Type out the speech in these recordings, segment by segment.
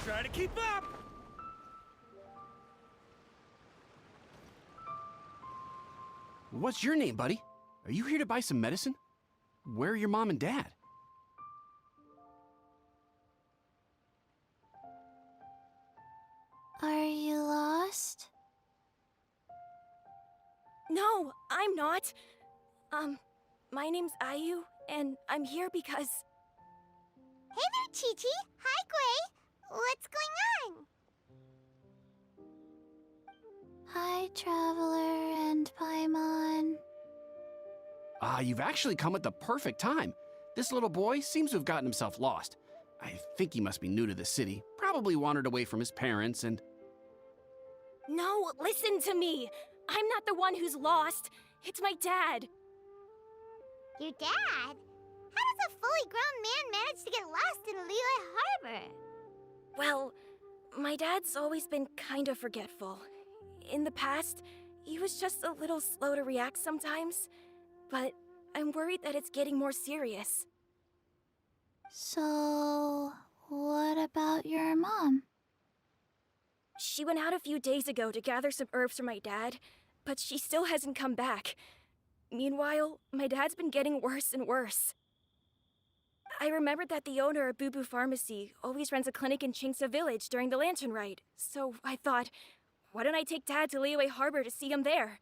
Try to keep up! What's your name, buddy? Are you here to buy some medicine? Where are your mom and dad? Are you lost? No, I'm not. My name's Ayu, and I'm here because... Hey there, Chi-Chi! Hi, Gui! What's going on? Hi, Traveler and Paimon. You've actually come at the perfect time. This little boy seems to have gotten himself lost. I think he must be new to the city. Probably wandered away from his parents and... No, listen to me! I'm not the one who's lost. It's my dad. Your dad? How does a fully grown man manage to get lost in Liyue Harbor? Well, my dad's always been kind of forgetful. In the past, he was just a little slow to react sometimes. But I'm worried that it's getting more serious. So, what about your mom? She went out a few days ago to gather some herbs for my dad, but she still hasn't come back. Meanwhile, my dad's been getting worse and worse. I remembered that the owner of Boo Boo Pharmacy always runs a clinic in Chingsa Village during the Lantern Rite, so I thought, why don't I take Dad to Liyue Harbor to see him there?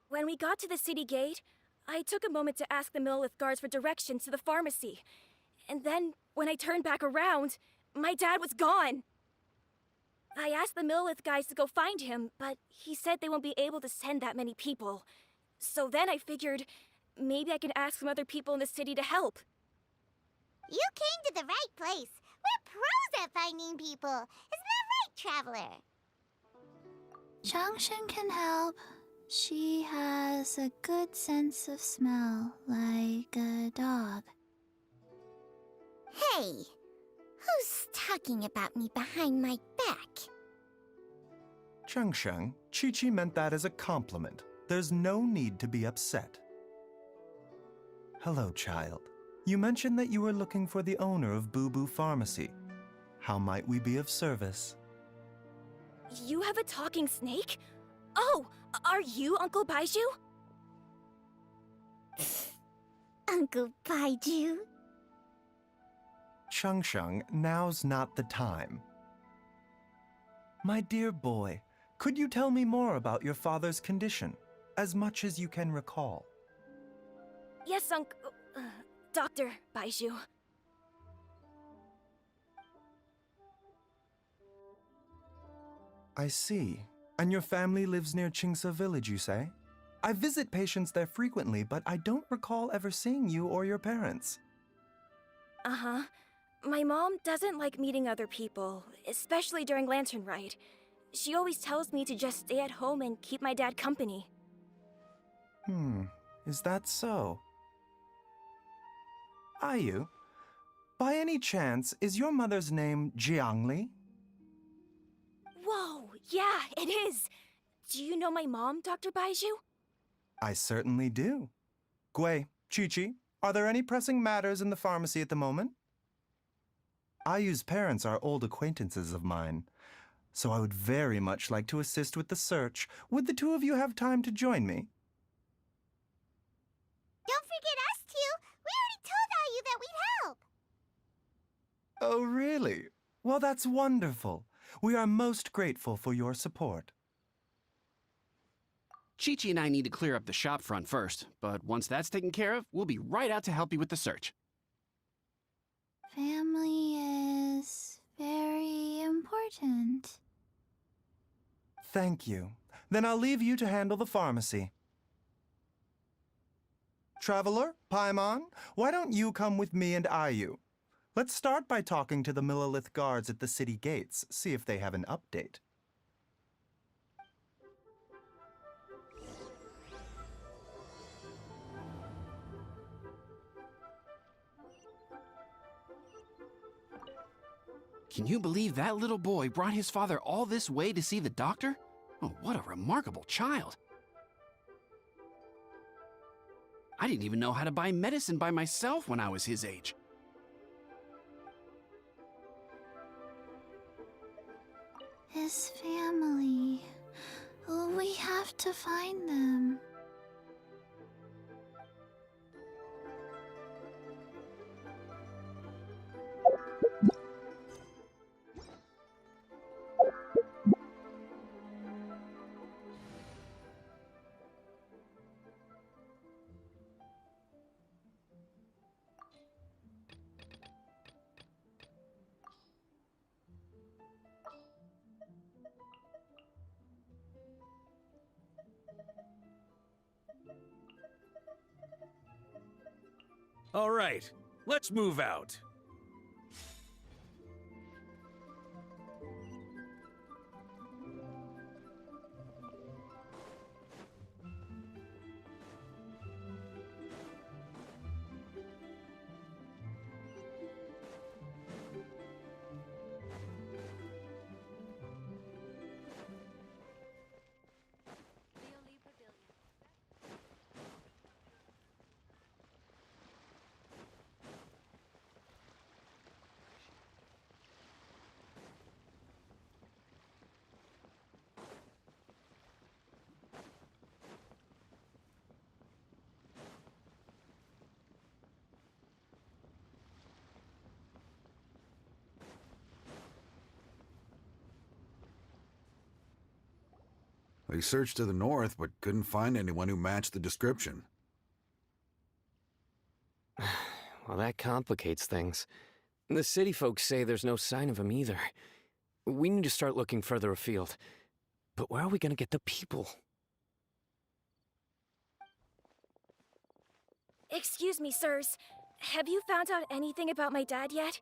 When we got to the city gate, I took a moment to ask the Millelith guards for directions to the pharmacy. And then, when I turned back around, my dad was gone. I asked the Millelith guys to go find him, but he said they won't be able to send that many people. So then I figured, maybe I could ask some other people in the city to help. You came to the right place. We're pros at finding people. Isn't that right, Traveler? Changshan can help. She has a good sense of smell, like a dog. Hey, who's talking about me behind my back? Changsheng, Chi-Chi meant that as a compliment. There's no need to be upset. Hello, child. You mentioned that you were looking for the owner of Boo Boo Pharmacy. How might we be of service? You have a talking snake? Oh, are you Uncle Baizhu? Uncle Baizhu? Changsheng, now's not the time. My dear boy, could you tell me more about your father's condition, as much as you can recall? Yes, Dr. Baizhu. I see. And your family lives near Chingsa Village, you say? I visit patients there frequently, but I don't recall ever seeing you or your parents. Uh-huh. My mom doesn't like meeting other people, especially during Lantern Rite. She always tells me to just stay at home and keep my dad company. Is that so? Ayu, by any chance, is your mother's name Jiangli? Whoa, yeah, it is! Do you know my mom, Dr. Baizhu? I certainly do. Gui, Chi-Chi, are there any pressing matters in the pharmacy at the moment? Ayu's parents are old acquaintances of mine, so I would very much like to assist with the search. Would the two of you have time to join me? Don't forget us two! We already told Ayu that we'd help! Oh, really? Well, that's wonderful. We are most grateful for your support. Chi-Chi and I need to clear up the shop front first, but once that's taken care of, we'll be right out to help you with the search. Family is very important. Thank you. Then I'll leave you to handle the pharmacy. Traveler, Paimon, why don't you come with me and Ayu? Let's start by talking to the Millelith guards at the city gates, see if they have an update. Can you believe that little boy brought his father all this way to see the doctor? Oh, what a remarkable child. I didn't even know how to buy medicine by myself when I was his age. His family. We have to find them. All right, let's move out. They searched to the north, but couldn't find anyone who matched the description. Well, that complicates things. The city folks say there's no sign of him either. We need to start looking further afield. But where are we gonna get the people? Excuse me, sirs. Have you found out anything about my dad yet?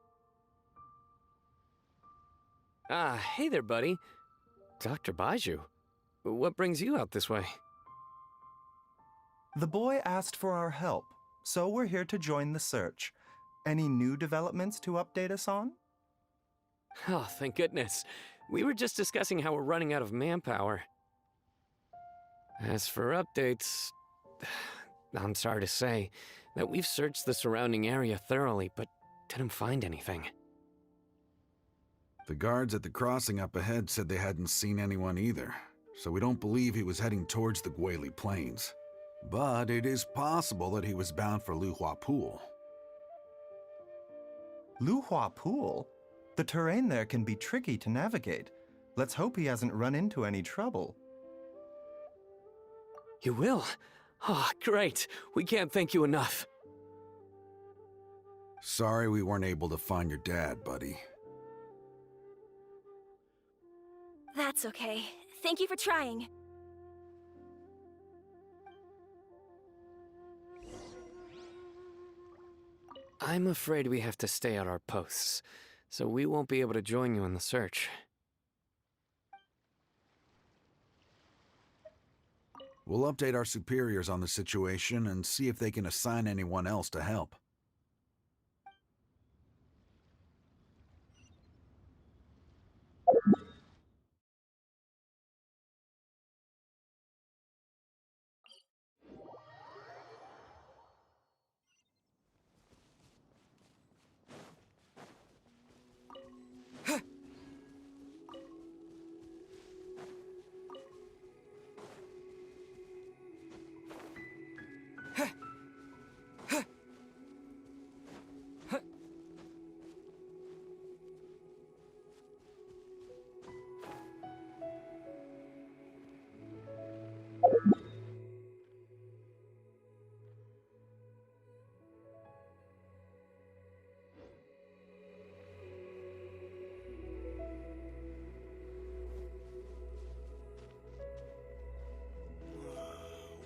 Ah, hey there, buddy. Dr. Baizhu. What brings you out this way? The boy asked for our help, so we're here to join the search. Any new developments to update us on? Oh, thank goodness. We were just discussing how we're running out of manpower. As for updates, I'm sorry to say that we've searched the surrounding area thoroughly, but didn't find anything. The guards at the crossing up ahead said they hadn't seen anyone either, so we don't believe he was heading towards the Guili Plains. But it is possible that he was bound for Luhua Pool. Luhua Pool? The terrain there can be tricky to navigate. Let's hope he hasn't run into any trouble. You will? Oh, great. We can't thank you enough. Sorry we weren't able to find your dad, buddy. That's okay. Thank you for trying. I'm afraid we have to stay at our posts, so we won't be able to join you in the search. We'll update our superiors on the situation and see if they can assign anyone else to help.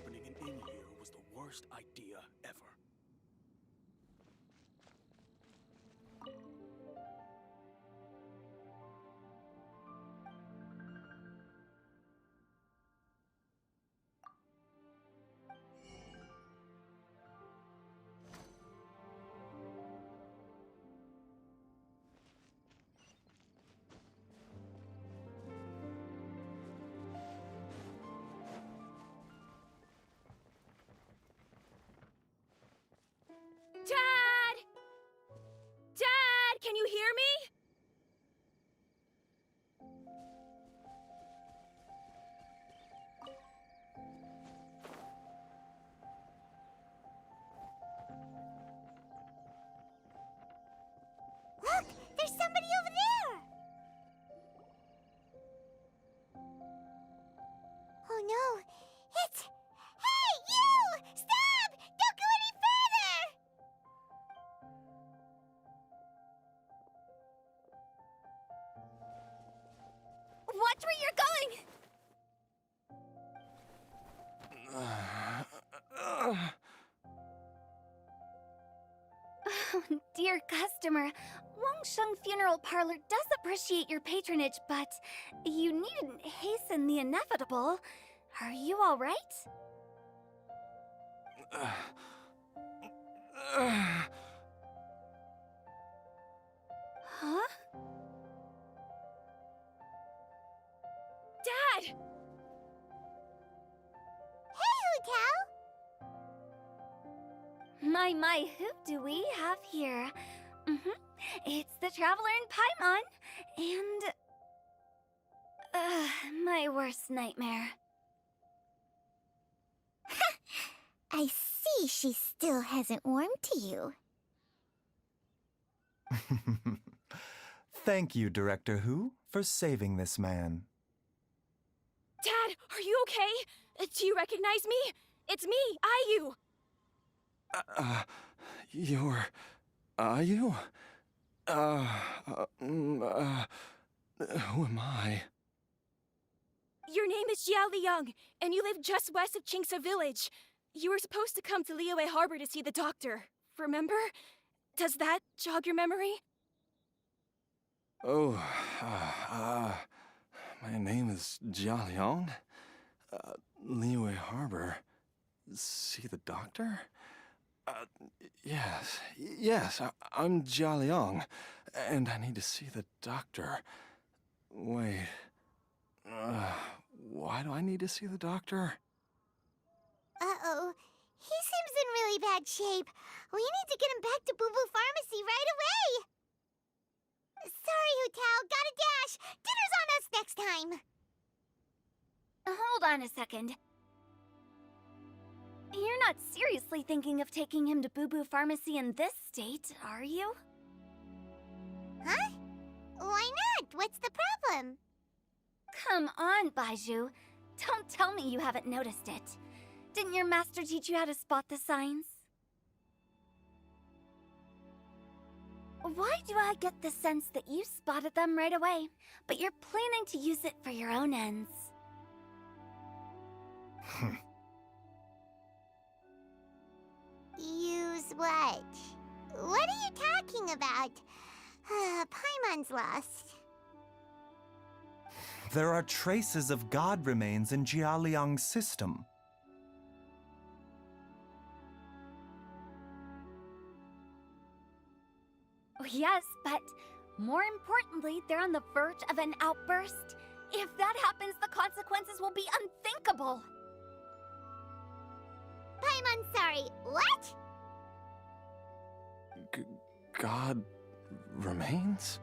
Opening an inn here was the worst idea ever. Dear customer, Wangsheng Funeral Parlor does appreciate your patronage, but you needn't hasten the inevitable. Are you all right? Huh? Dad! Hey, Hu Tao! My, who do we have here? It's the Traveler in Paimon, and... my worst nightmare. I see she still hasn't warmed to you. Thank you, Director Hu, for saving this man. Dad, are you okay? Do you recognize me? It's me, Ayu! You're... Ayu? Who am I? Your name is Jia Liang, and you live just west of Qingsa Village. You were supposed to come to Liyue Harbor to see the doctor, remember? Does that jog your memory? Oh, my name is Jia Liang. Liyue Harbor. See the doctor? Yes, I'm Jia Liang, and I need to see the doctor. Wait, why do I need to see the doctor? Uh-oh. He seems in really bad shape. We need to get him back to Boo Boo Pharmacy right away! Sorry, Hu Tao. Gotta dash. Dinner's on us next time. Hold on a second. You're not seriously thinking of taking him to Boo Boo Pharmacy in this state, are you? Huh? Why not? What's the problem? Come on, Baizhu. Don't tell me you haven't noticed it. Didn't your master teach you how to spot the signs? Why do I get the sense that you spotted them right away, but you're planning to use it for your own ends? Use what? What are you talking about? Paimon's lost. There are traces of god remains in Jia Liang's system. Yes, but more importantly, they're on the verge of an outburst. If that happens, the consequences will be unthinkable. Paimon's sorry. What? God remains?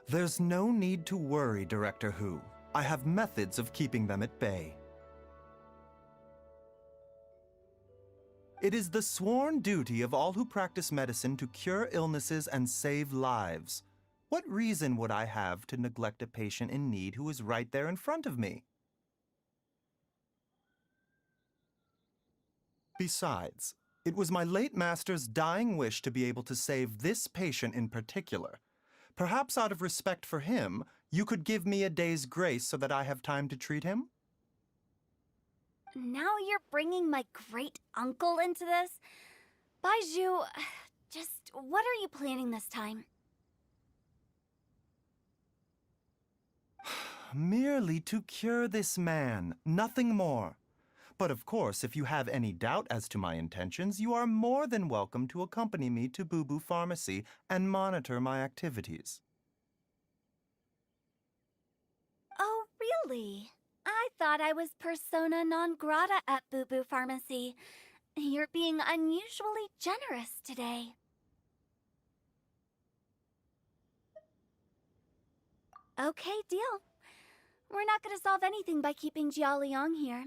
There's no need to worry, Director Hu. I have methods of keeping them at bay. It is the sworn duty of all who practice medicine to cure illnesses and save lives. What reason would I have to neglect a patient in need who is right there in front of me? Besides, it was my late master's dying wish to be able to save this patient in particular. Perhaps out of respect for him, you could give me a day's grace so that I have time to treat him? Now you're bringing my great-uncle into this? Baizhu, just what are you planning this time? Merely to cure this man, nothing more. But of course, if you have any doubt as to my intentions, you are more than welcome to accompany me to Boo Boo Pharmacy and monitor my activities. Oh, really? I thought I was persona non grata at Boo Boo Pharmacy. You're being unusually generous today. Okay, deal. We're not going to solve anything by keeping Jia Liang here.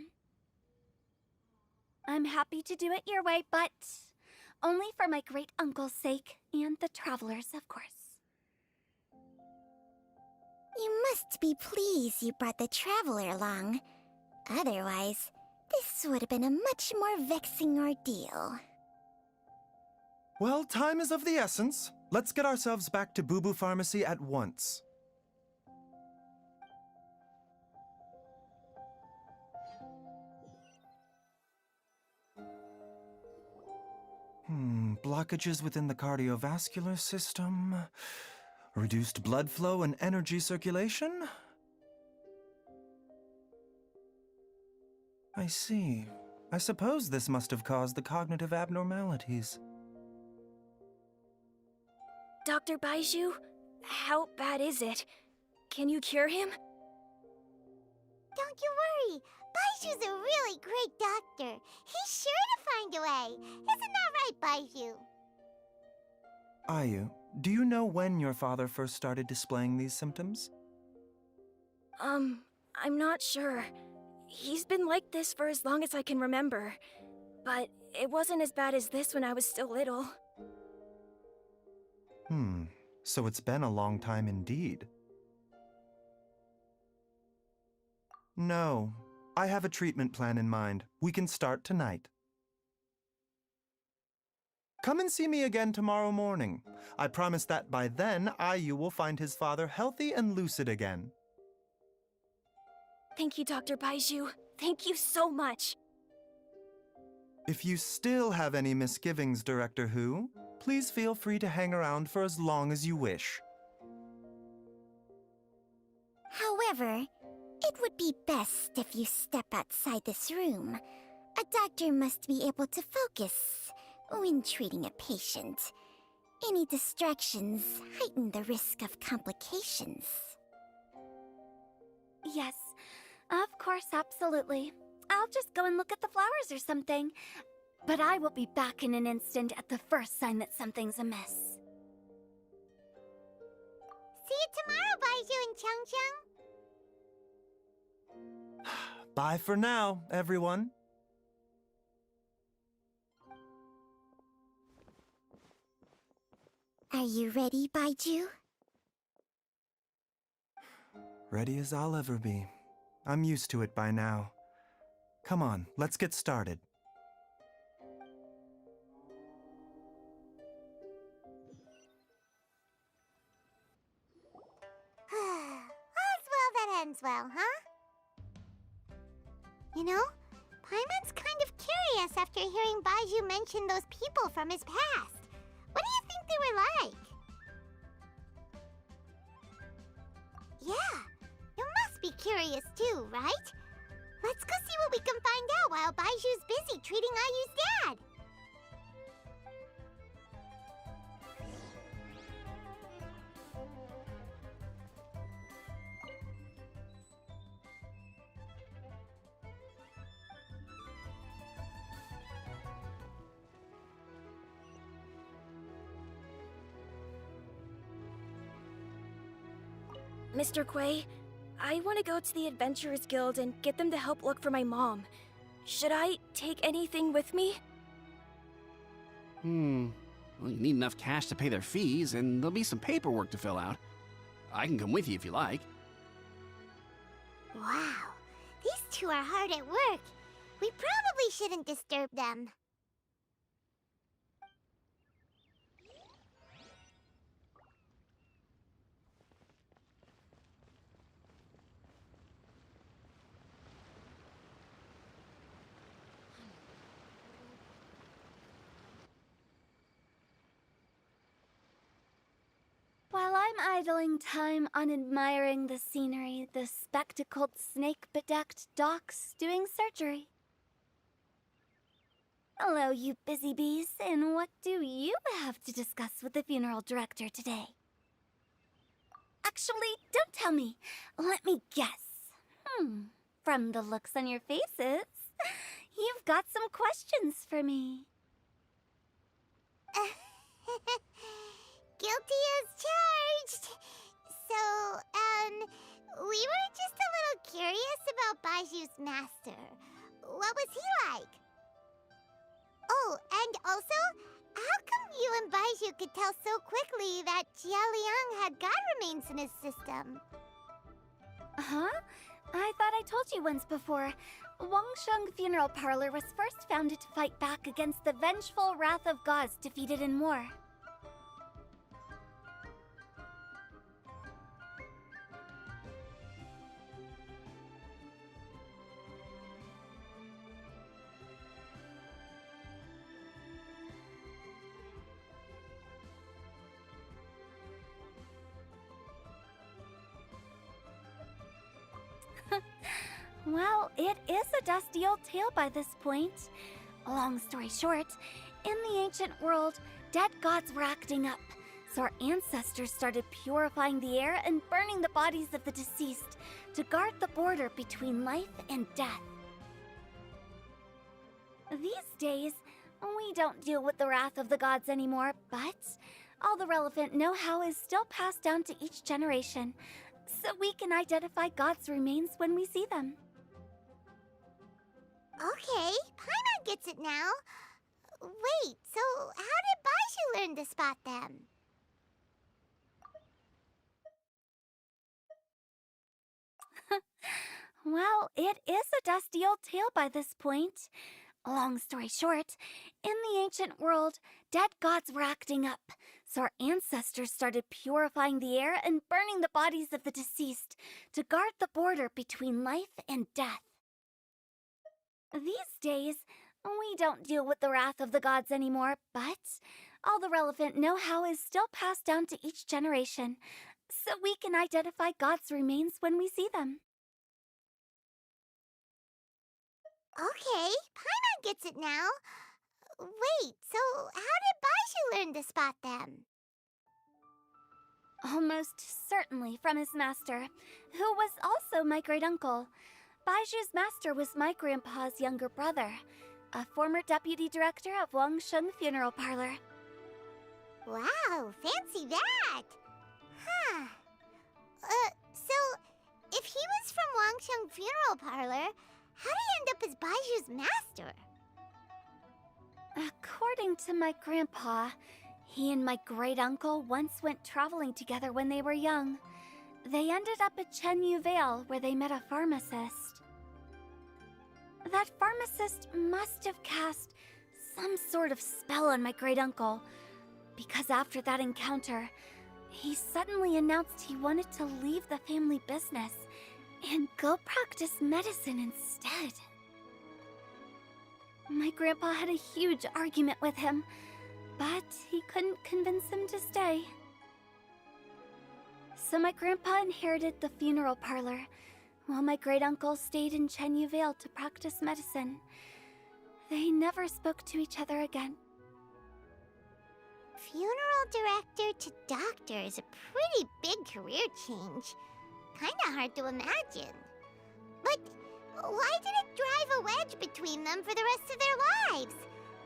I'm happy to do it your way, but only for my great-uncle's sake and the travelers, of course. You must be pleased you brought the traveler along. Otherwise, this would have been a much more vexing ordeal. Well, time is of the essence. Let's get ourselves back to Boo Boo Pharmacy at once. Blockages within the cardiovascular system, reduced blood flow and energy circulation? I see. I suppose this must have caused the cognitive abnormalities. Dr. Baizhu, how bad is it? Can you cure him? Don't you worry. Baizhu's a really great doctor. He's sure to find a way. Isn't that right, Baizhu? Ayu, do you know when your father first started displaying these symptoms? I'm not sure. He's been like this for as long as I can remember. But it wasn't as bad as this when I was still little. So it's been a long time indeed. No, I have a treatment plan in mind. We can start tonight. Come and see me again tomorrow morning. I promise that by then, Ayu will find his father healthy and lucid again. Thank you, Dr. Baizhu. Thank you so much. If you still have any misgivings, Director Hu, please feel free to hang around for as long as you wish. However, it would be best if you step outside this room. A doctor must be able to focus when treating a patient. Any distractions heighten the risk of complications. Yes, of course, absolutely. I'll just go and look at the flowers or something. But I will be back in an instant at the first sign that something's amiss. See you tomorrow, Baizhu and Chang. Bye for now, everyone. Are you ready, Baizhu? Ready as I'll ever be. I'm used to it by now. Come on, let's get started. All's well that ends well, huh? You know, Paimon's kind of curious after hearing Baizhu mention those people from his past. What do you think they were like? Yeah, you must be curious too, right? Let's go see what we can find out while Baizhu's busy treating Ayu's dad. Mr. Quay, I want to go to the Adventurers Guild and get them to help look for my mom. Should I take anything with me? Well, you need enough cash to pay their fees, and there'll be some paperwork to fill out. I can come with you if you like. Wow, these two are hard at work. We probably shouldn't disturb them. While I'm idling time on admiring the scenery, the spectacled snake-bedecked docks doing surgery. Hello, you busy bees, and what do you have to discuss with the funeral director today? Actually, don't tell me. Let me guess. From the looks on your faces, you've got some questions for me. Guilty as charged. So, we were just a little curious about Baizhu's master. What was he like? Oh, and also, how come you and Baizhu could tell so quickly that Jia Liang had god remains in his system? Huh? I thought I told you once before. Wangsheng Funeral Parlor was first founded to fight back against the vengeful wrath of gods defeated in war. Well, it is a dusty old tale by this point. Long story short, in the ancient world, dead gods were acting up, so our ancestors started purifying the air and burning the bodies of the deceased to guard the border between life and death. These days, we don't deal with the wrath of the gods anymore, but all the relevant know-how is still passed down to each generation, so we can identify gods' remains when we see them. Okay, Paimon gets it now. Wait, so how did Baizhu learn to spot them? Well, it is a dusty old tale by this point. Long story short, in the ancient world, dead gods were acting up, so our ancestors started purifying the air and burning the bodies of the deceased to guard the border between life and death. These days, we don't deal with the wrath of the gods anymore, but all the relevant know-how is still passed down to each generation, so we can identify gods' remains when we see them. Okay, Paimon gets it now. Wait, so how did Baizhu learn to spot them? Almost certainly from his master, who was also my great-uncle. Baizhu's master was my grandpa's younger brother, a former deputy director of Wangsheng Funeral Parlor. Wow, fancy that! Huh. So, if he was from Wangsheng Funeral Parlor, how did he end up as Baizhu's master? According to my grandpa, he and my great-uncle once went traveling together when they were young. They ended up at Chenyu Vale, where they met a pharmacist. That pharmacist must have cast some sort of spell on my great-uncle, because after that encounter, he suddenly announced he wanted to leave the family business and go practice medicine instead. My grandpa had a huge argument with him, but he couldn't convince him to stay. So my grandpa inherited the funeral parlor, while my great-uncle stayed in Chenyu Vale to practice medicine. They never spoke to each other again. Funeral director to doctor is a pretty big career change. Kinda hard to imagine. But why did it drive a wedge between them for the rest of their lives?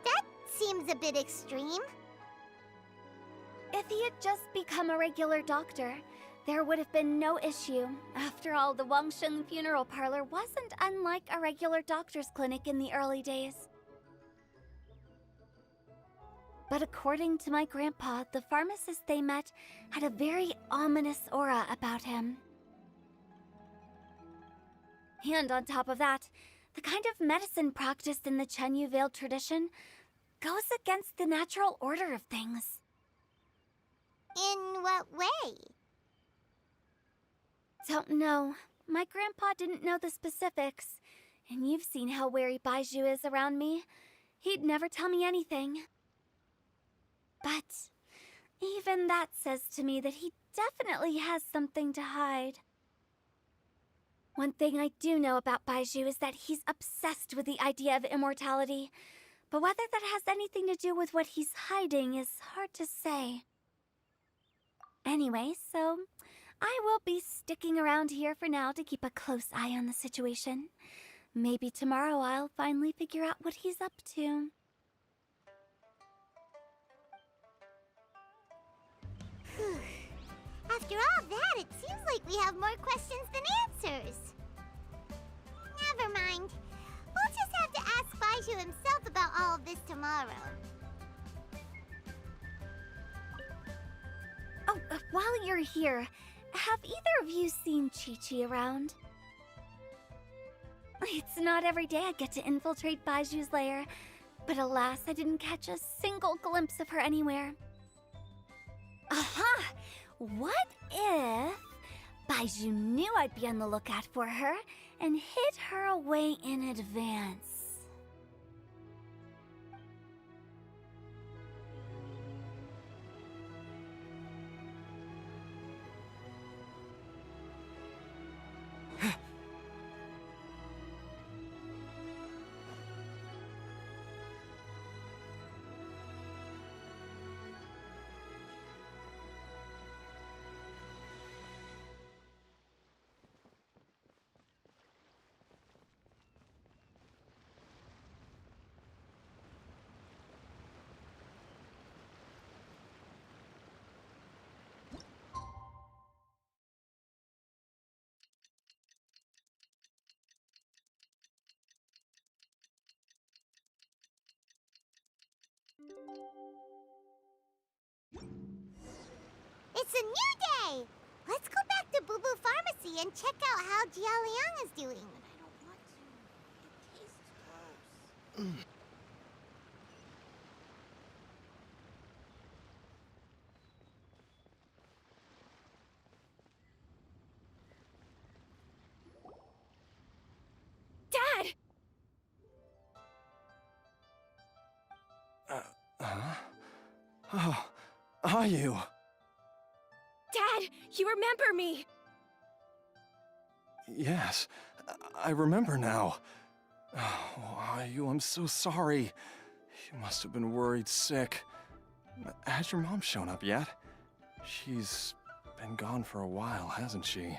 That seems a bit extreme. If he had just become a regular doctor, there would have been no issue. After all, the Wangsheng Funeral Parlor wasn't unlike a regular doctor's clinic in the early days. But according to my grandpa, the pharmacist they met had a very ominous aura about him. And on top of that, the kind of medicine practiced in the Chenyu Vale tradition goes against the natural order of things. In what way? Don't know. My grandpa didn't know the specifics, and you've seen how wary Baizhu is around me. He'd never tell me anything. But even that says to me that he definitely has something to hide. One thing I do know about Baizhu is that he's obsessed with the idea of immortality, but whether that has anything to do with what he's hiding is hard to say. Anyway, so I will be sticking around here for now to keep a close eye on the situation. Maybe tomorrow I'll finally figure out what he's up to. After all that, it seems like we have more questions than answers. Never mind. We'll just have to ask Baizhu himself about all of this tomorrow. Oh, while you're here, have either of you seen Chi-Chi around? It's not every day I get to infiltrate Baizhu's lair, but alas, I didn't catch a single glimpse of her anywhere. Aha! What if Baizhu knew I'd be on the lookout for her and hid her away in advance? It's a new day! Let's go back to Boo Boo Pharmacy and check out how Jia Liang is doing. But I don't want to. It tastes gross. Dad! Huh? Oh, are you? Dad, you remember me! Yes, I remember now. Oh, Ayu, I'm so sorry. You must have been worried sick. Has your mom shown up yet? She's been gone for a while, hasn't she?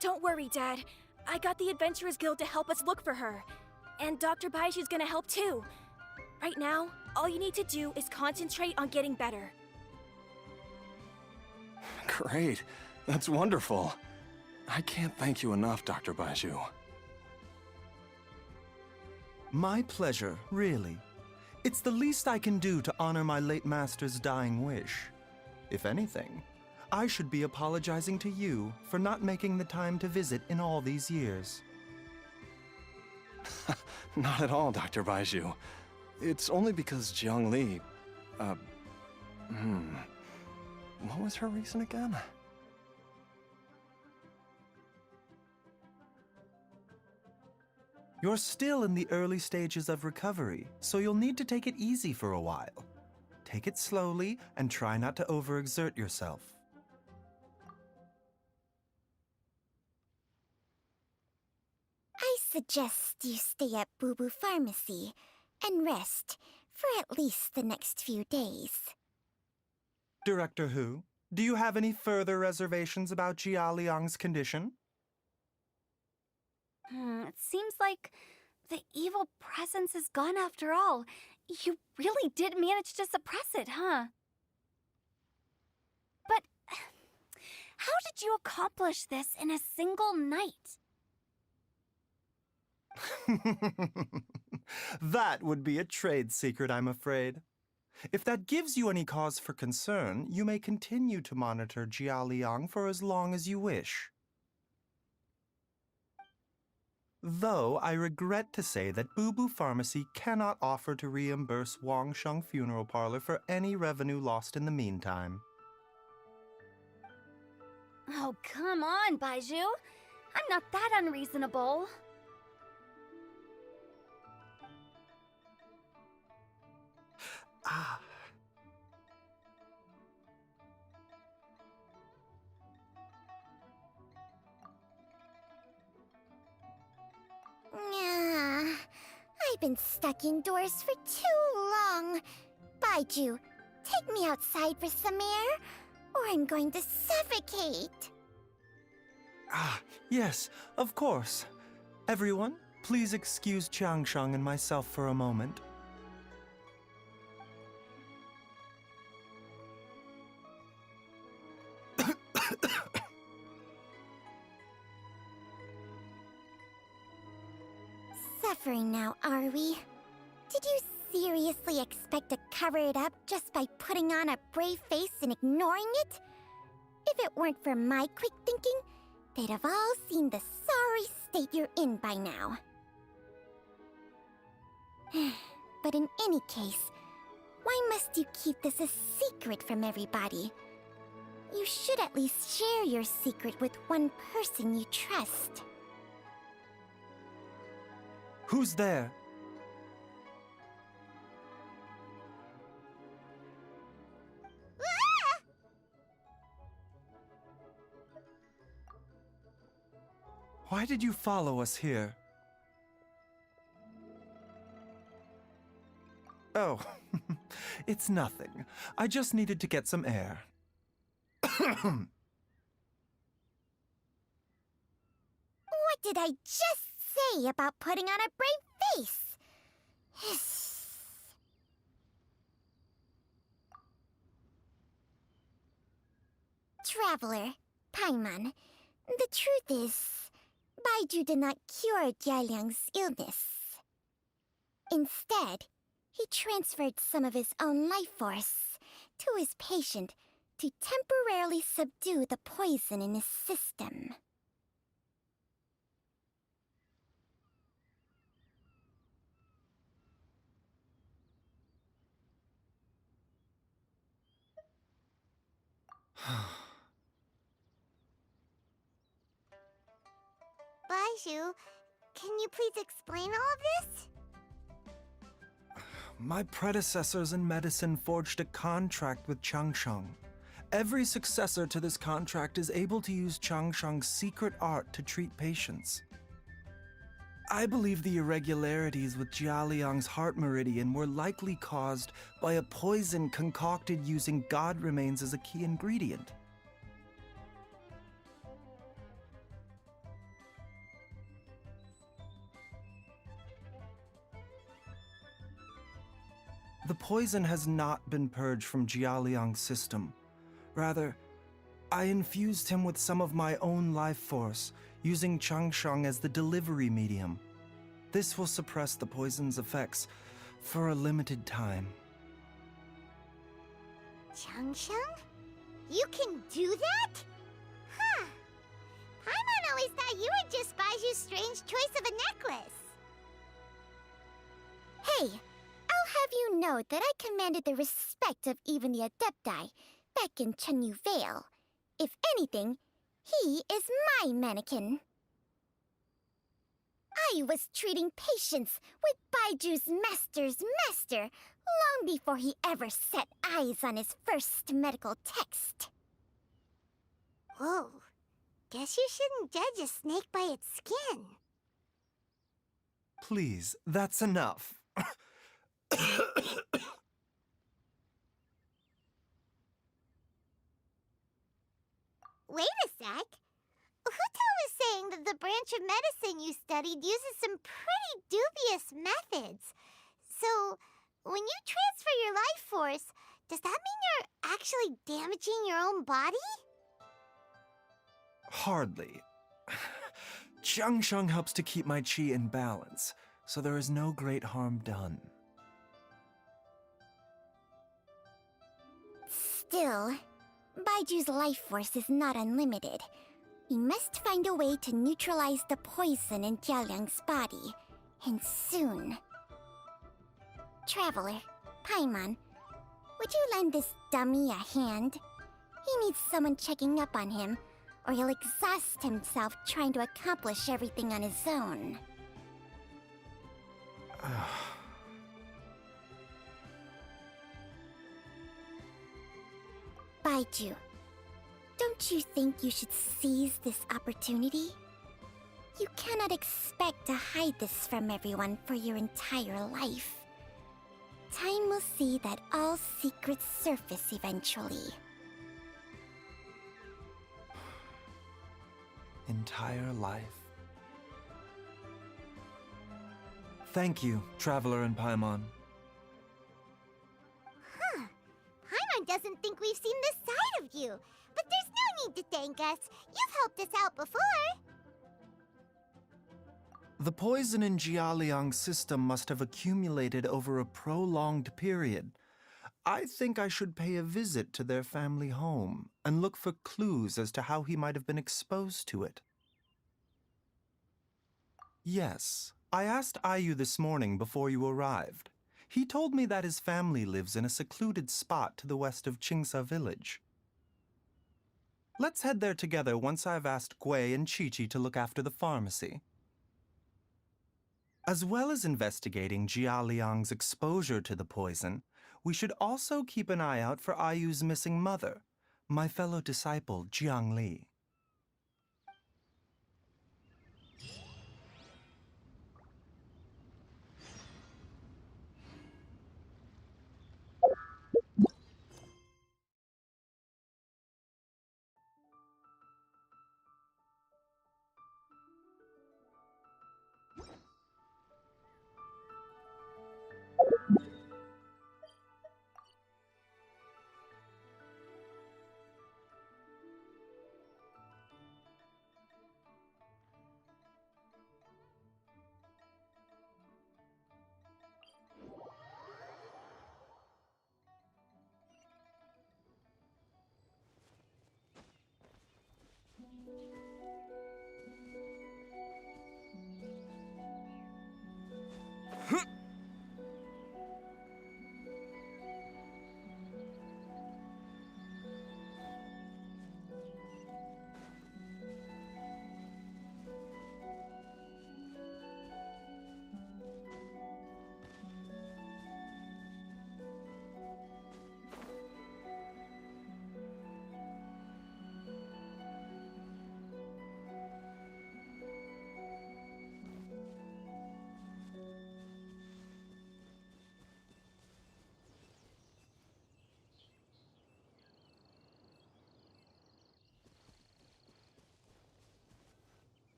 Don't worry, Dad. I got the Adventurers Guild to help us look for her. And Dr. Baizhu's gonna help too. Right now, all you need to do is concentrate on getting better. Great. That's wonderful. I can't thank you enough, Dr. Baizhu. My pleasure, really. It's the least I can do to honor my late master's dying wish. If anything, I should be apologizing to you for not making the time to visit in all these years. Not at all, Dr. Baizhu. It's only because Jiang Li... What was her reason again? You're still in the early stages of recovery, so you'll need to take it easy for a while. Take it slowly and try not to overexert yourself. I suggest you stay at Boo Boo Pharmacy and rest for at least the next few days. Director Hu, do you have any further reservations about Jia Liang's condition? It seems like the evil presence is gone after all. You really did manage to suppress it, huh? But how did you accomplish this in a single night? That would be a trade secret, I'm afraid. If that gives you any cause for concern, you may continue to monitor Jia Liang for as long as you wish. Though I regret to say that Boo Boo Pharmacy cannot offer to reimburse Wang Sheng Funeral Parlor for any revenue lost in the meantime. Oh, come on, Baizhu. I'm not that unreasonable. Ah. I've been stuck indoors for too long. Baizhu, take me outside for some air, or I'm going to suffocate. Ah, yes, of course. Everyone, please excuse Changsheng and myself for a moment. Suffering now, are we? Did you seriously expect to cover it up just by putting on a brave face and ignoring it? If it weren't for my quick thinking, they'd have all seen the sorry state you're in by now. But in any case, why must you keep this a secret from everybody? You should at least share your secret with one person you trust. Who's there? Ah! Why did you follow us here? Oh, it's nothing. I just needed to get some air. What did I just say about putting on a brave face? Traveler, Paimon, the truth is, Baizhu did not cure Jia Liang's illness. Instead, he transferred some of his own life force to his patient to temporarily subdue the poison in his system. Baizhu, can you please explain all of this? My predecessors in medicine forged a contract with Changsheng. Every successor to this contract is able to use Changsheng's secret art to treat patients. I believe the irregularities with Jialiang's heart meridian were likely caused by a poison concocted using god remains as a key ingredient. The poison has not been purged from Jialiang's system. Rather, I infused him with some of my own life force, using Changsheng as the delivery medium. This will suppress the poison's effects for a limited time. Changsheng? You can do that? Huh. Paimon always thought you were just Baizhu's strange choice of a necklace. Hey, I'll have you know that I commanded the respect of even the Adepti back in Chenyu Vale. If anything, he is my mannequin. I was treating patients with Baiju's master's master long before he ever set eyes on his first medical text. Whoa. Guess you shouldn't judge a snake by its skin. Please, that's enough. Wait a sec. Huto was saying that the branch of medicine you studied uses some pretty dubious methods. So, when you transfer your life force, does that mean you're actually damaging your own body? Hardly. Changsheng helps to keep my chi in balance, so there is no great harm done. Still, Baiju's life force is not unlimited. We must find a way to neutralize the poison in Jialiang's body, and soon. Traveler, Paimon, would you lend this dummy a hand? He needs someone checking up on him, or he'll exhaust himself trying to accomplish everything on his own. Baizhu, don't you think you should seize this opportunity? You cannot expect to hide this from everyone for your entire life. Time will see that all secrets surface eventually. Entire life. Thank you, Traveler and Paimon. Huh. Paimon doesn't think we've seen this side of you. But there's no need to thank us. You've helped us out before. The poison in Jialiang's system must have accumulated over a prolonged period. I think I should pay a visit to their family home and look for clues as to how he might have been exposed to it. Yes, I asked Ayu this morning before you arrived. He told me that his family lives in a secluded spot to the west of Qingsa village. Let's head there together once I've asked Gui and Qiqi to look after the pharmacy. As well as investigating Jialiang's exposure to the poison, we should also keep an eye out for Ayu's missing mother, my fellow disciple Jiang Li.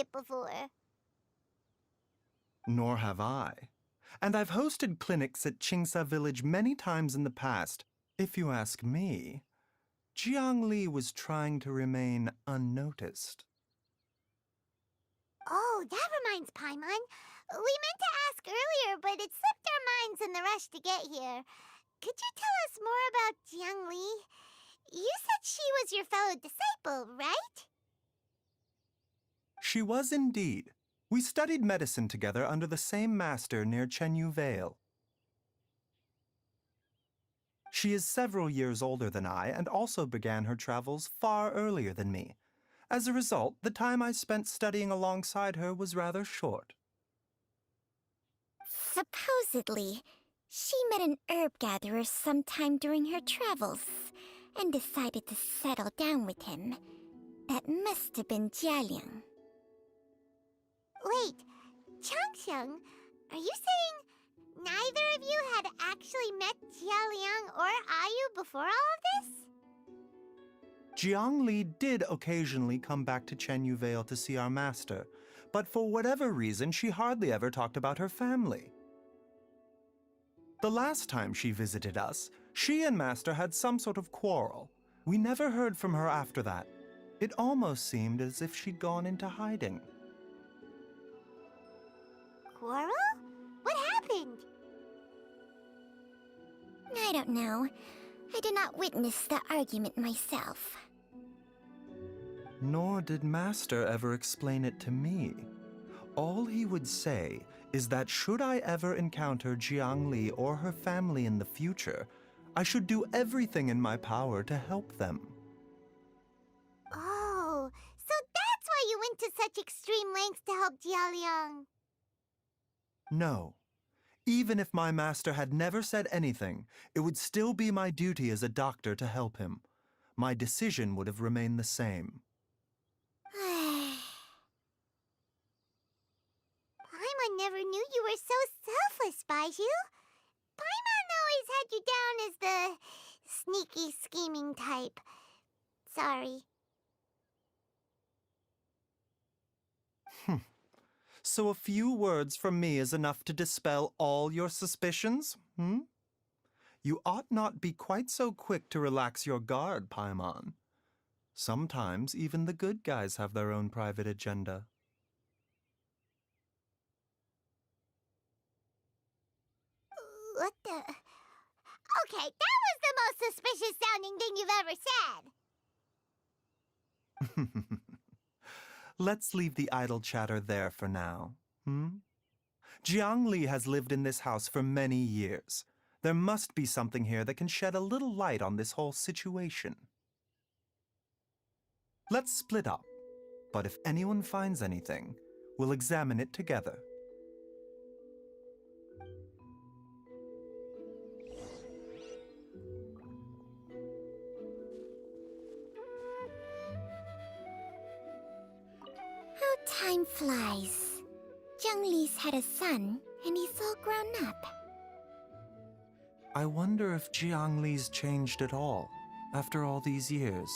it before. Nor have I. And I've hosted clinics at Qingsa Village many times in the past. If you ask me, Jiangli was trying to remain unnoticed. Oh, that reminds Paimon. We meant to ask earlier, but it slipped our minds in the rush to get here. Could you tell us more about Jiangli? You said she was your fellow disciple, right? She was indeed. We studied medicine together under the same master near Chenyu Vale. She is several years older than I and also began her travels far earlier than me. As a result, the time I spent studying alongside her was rather short. Supposedly, she met an herb gatherer sometime during her travels and decided to settle down with him. That must have been Jialiang. Wait, Changxiang, are you saying neither of you had actually met Jialiang or Ayu before all of this? Jiangli did occasionally come back to Chenyu Vale to see our master, but for whatever reason, she hardly ever talked about her family. The last time she visited us, she and Master had some sort of quarrel. We never heard from her after that. It almost seemed as if she'd gone into hiding. Quarrel? What happened? I don't know. I did not witness the argument myself. Nor did Master ever explain it to me. All he would say is that should I ever encounter Jiangli or her family in the future, I should do everything in my power to help them. Oh, so that's why you went to such extreme lengths to help Jialiang. No. Even if my master had never said anything, it would still be my duty as a doctor to help him. My decision would have remained the same. Paimon never knew you were so selfless, Baizhu. Paimon always had you down as the sneaky, scheming type. Sorry. So a few words from me is enough to dispel all your suspicions, You ought not be quite so quick to relax your guard, Paimon. Sometimes even the good guys have their own private agenda. What the... Okay, that was the most suspicious sounding thing you've ever said. Let's leave the idle chatter there for now, Jiangli has lived in this house for many years. There must be something here that can shed a little light on this whole situation. Let's split up, but if anyone finds anything, we'll examine it together. How time flies. Zhongli's had a son, and he's all grown up. I wonder if Jiangli's changed at all, after all these years.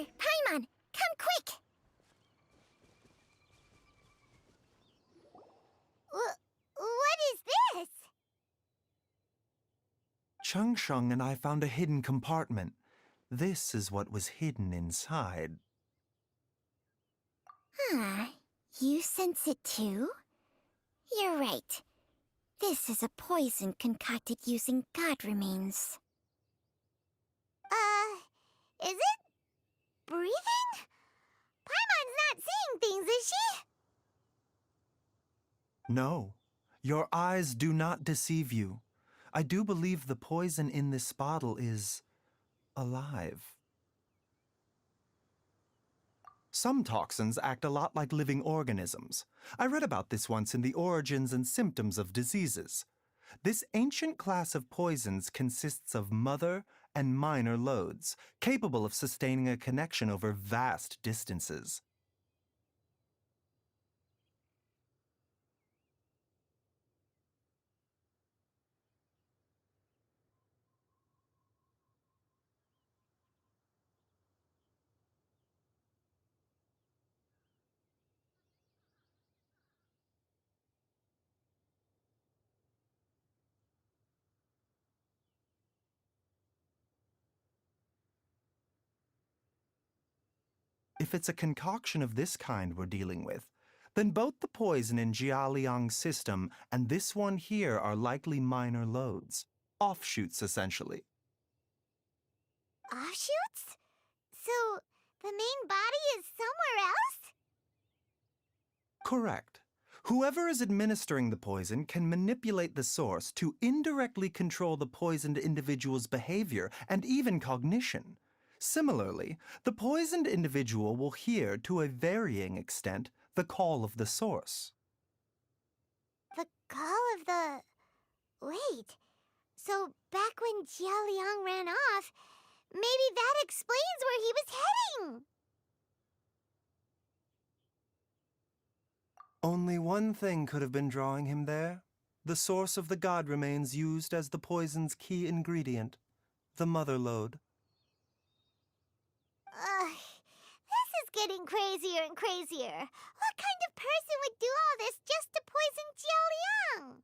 Paimon, come quick! What is this? Chung Shung and I found a hidden compartment. This is what was hidden inside. You sense it too? You're right. This is a poison concocted using god remains. Is it breathing? Paimon's not seeing things, is she? No, your eyes do not deceive you. I do believe the poison in this bottle is alive. Some toxins act a lot like living organisms. I read about this once in the Origins and Symptoms of Diseases. This ancient class of poisons consists of mother and minor loads, capable of sustaining a connection over vast distances. If it's a concoction of this kind we're dealing with, then both the poison in Jialiang's system and this one here are likely minor loads. Offshoots, essentially. Offshoots? So, the main body is somewhere else? Correct. Whoever is administering the poison can manipulate the source to indirectly control the poisoned individual's behavior and even cognition. Similarly, the poisoned individual will hear, to a varying extent, the call of the source. The call of the... Wait. So, back when Jialiang ran off, maybe that explains where he was heading! Only one thing could have been drawing him there. The source of the god remains used as the poison's key ingredient, the mother lode. This is getting crazier and crazier. What kind of person would do all this just to poison Jialiang?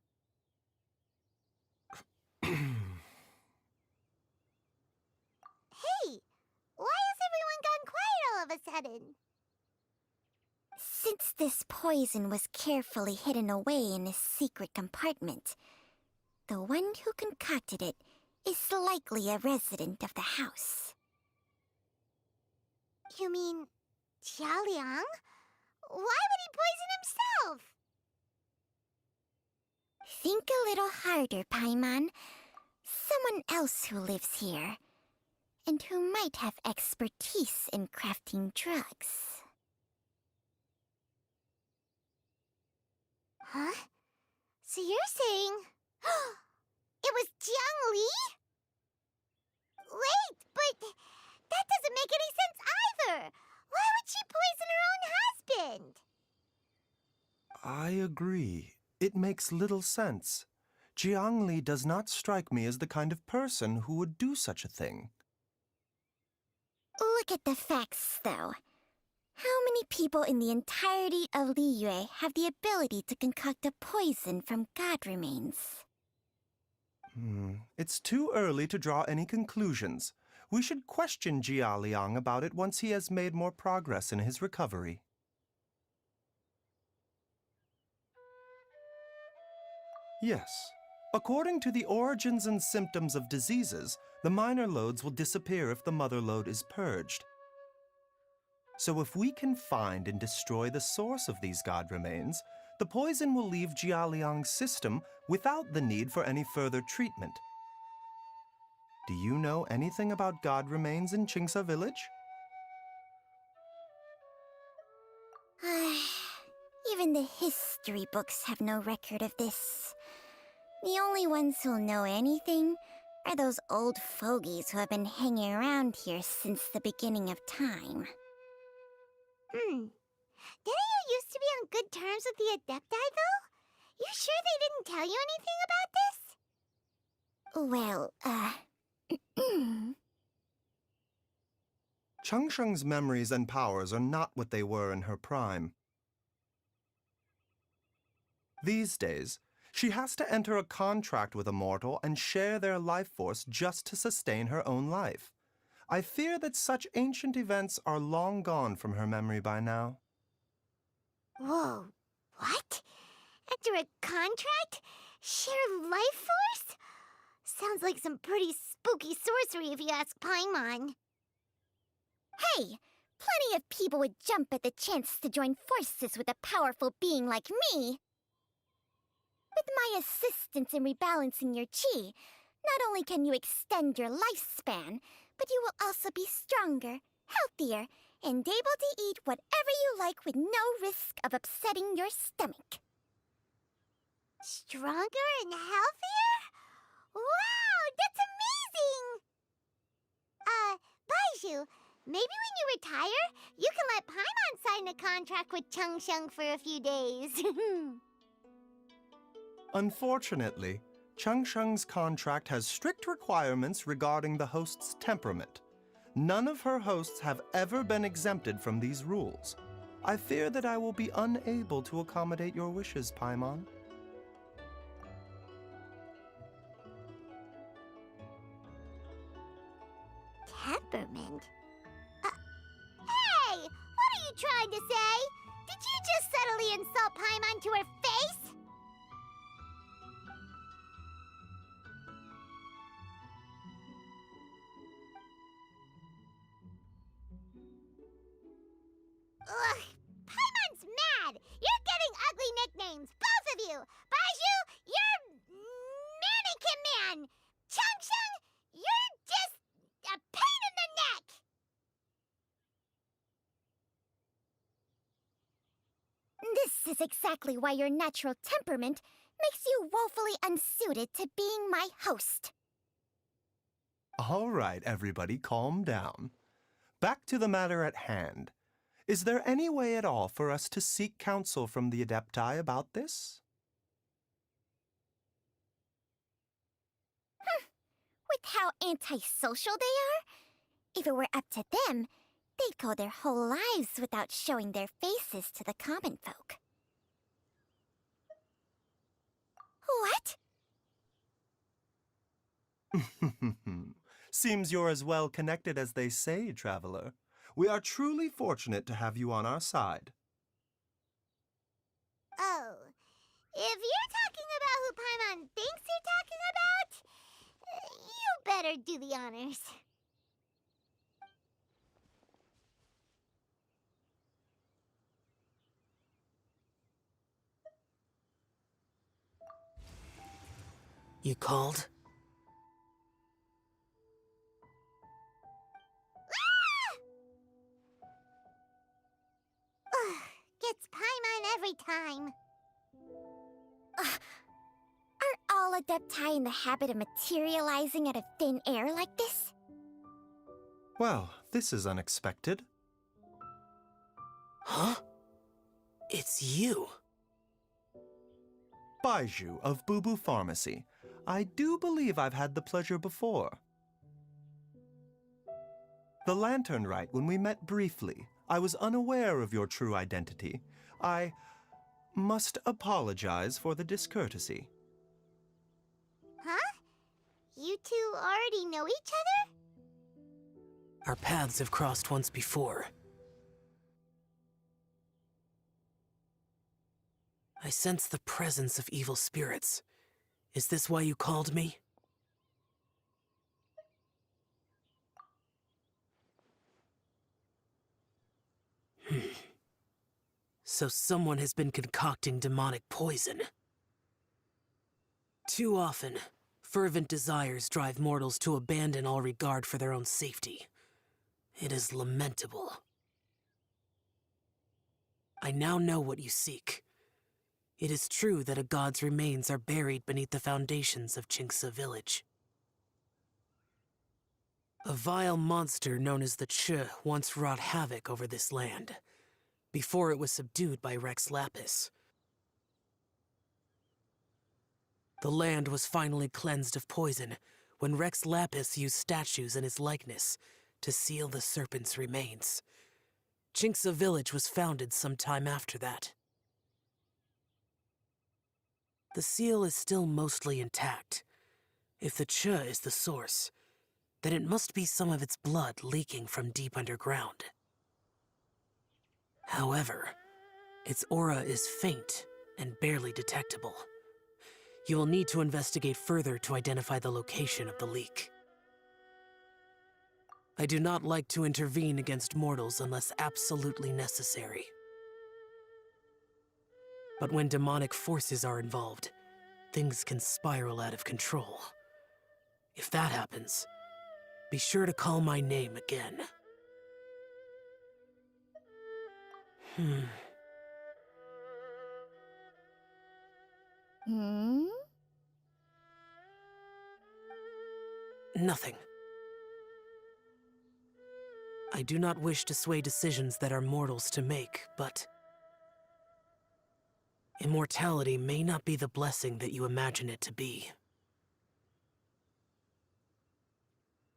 Hey, why has everyone gone quiet all of a sudden? Since this poison was carefully hidden away in a secret compartment, the one who concocted it is likely a resident of the house. You mean Jialiang? Why would he poison himself? Think a little harder, Paimon. Someone else who lives here, and who might have expertise in crafting drugs. Huh? So you're saying... it was Jiang Li? Wait, but that doesn't make any sense either! Why would she poison her own husband? I agree. It makes little sense. Jiang Li does not strike me as the kind of person who would do such a thing. Look at the facts, though. How many people in the entirety of Liyue have the ability to concoct a poison from god remains? It's too early to draw any conclusions. We should question Jia Liang about it once he has made more progress in his recovery. Yes. According to the Origins and Symptoms of Diseases, the minor loads will disappear if the mother lode is purged. So if we can find and destroy the source of these god remains, the poison will leave Jialiang's system without the need for any further treatment. Do you know anything about god remains in Qingsa village? Even the history books have no record of this. The only ones who'll know anything are those old fogies who have been hanging around here since the beginning of time. Didn't you used to be on good terms with the Adepti, though? You sure they didn't tell you anything about this? Well, Changsheng's memories and powers are not what they were in her prime. These days, she has to enter a contract with a mortal and share their life force just to sustain her own life. I fear that such ancient events are long gone from her memory by now. Whoa, what? Enter a contract? Share life force? Sounds like some pretty spooky sorcery if you ask Paimon. Hey, plenty of people would jump at the chance to join forces with a powerful being like me. With my assistance in rebalancing your chi, not only can you extend your lifespan, but you will also be stronger, healthier, and able to eat whatever you like with no risk of upsetting your stomach. Stronger and healthier? Wow, that's amazing! Baizhu, maybe when you retire, you can let Paimon sign a contract with Changsheng for a few days. Unfortunately, Changsheng's contract has strict requirements regarding the host's temperament. None of her hosts have ever been exempted from these rules. I fear that I will be unable to accommodate your wishes, Paimon. Temperament? Hey! What are you trying to say? Did you just subtly insult Paimon to her face? Ugh! Paimon's mad! You're getting ugly nicknames, both of you! Baizhu, you're Mannequin Man! Changsheng, you're just a pain in the neck! This is exactly why your natural temperament makes you woefully unsuited to being my host. All right, everybody, calm down. Back to the matter at hand. Is there any way at all for us to seek counsel from the Adepti about this? With how antisocial they are, if it were up to them, they'd go their whole lives without showing their faces to the common folk. What? Seems you're as well connected as they say, traveler. We are truly fortunate to have you on our side. Oh, if you're talking about who Paimon thinks you're talking about, you better do the honors. You called? Ugh, gets Paimon every time. Aren't all Adepti in the habit of materializing out of thin air like this? Well, this is unexpected. Huh? It's you. Baizhu of Boo Boo Pharmacy. I do believe I've had the pleasure before. The Lantern Rite, when we met briefly, I was unaware of your true identity. I must apologize for the discourtesy. Huh? You two already know each other? Our paths have crossed once before. I sense the presence of evil spirits. Is this why you called me? So someone has been concocting demonic poison. Too often, fervent desires drive mortals to abandon all regard for their own safety. It is lamentable. I now know what you seek. It is true that a god's remains are buried beneath the foundations of Qingce village. A vile monster known as the Che once wrought havoc over this land, before it was subdued by Rex Lapis. The land was finally cleansed of poison when Rex Lapis used statues in his likeness to seal the serpent's remains. Jinxa village was founded some time after that. The seal is still mostly intact. If the Cha is the source, then it must be some of its blood leaking from deep underground. However, its aura is faint and barely detectable. You will need to investigate further to identify the location of the leak. I do not like to intervene against mortals unless absolutely necessary. But when demonic forces are involved, things can spiral out of control. If that happens, be sure to call my name again. Nothing. I do not wish to sway decisions that are mortals to make, but immortality may not be the blessing that you imagine it to be.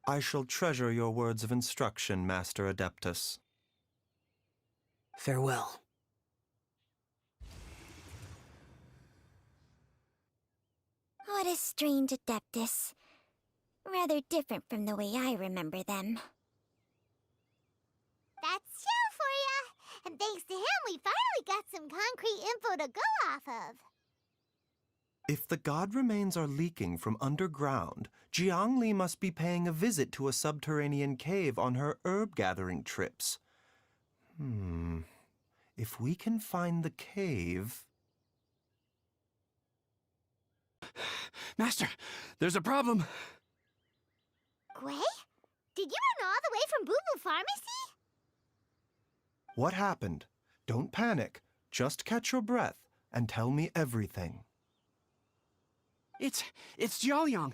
I shall treasure your words of instruction, Master Adeptus. Farewell. What a strange Adeptus. Rather different from the way I remember them. That's Xiao for ya! And thanks to him, we finally got some concrete info to go off of. If the god remains are leaking from underground, Jiangli must be paying a visit to a subterranean cave on her herb-gathering trips. If we can find the cave... Master, there's a problem. Gui? Did you run all the way from Boo Boo Pharmacy? What happened? Don't panic. Just catch your breath and tell me everything. It's Jiaoliang.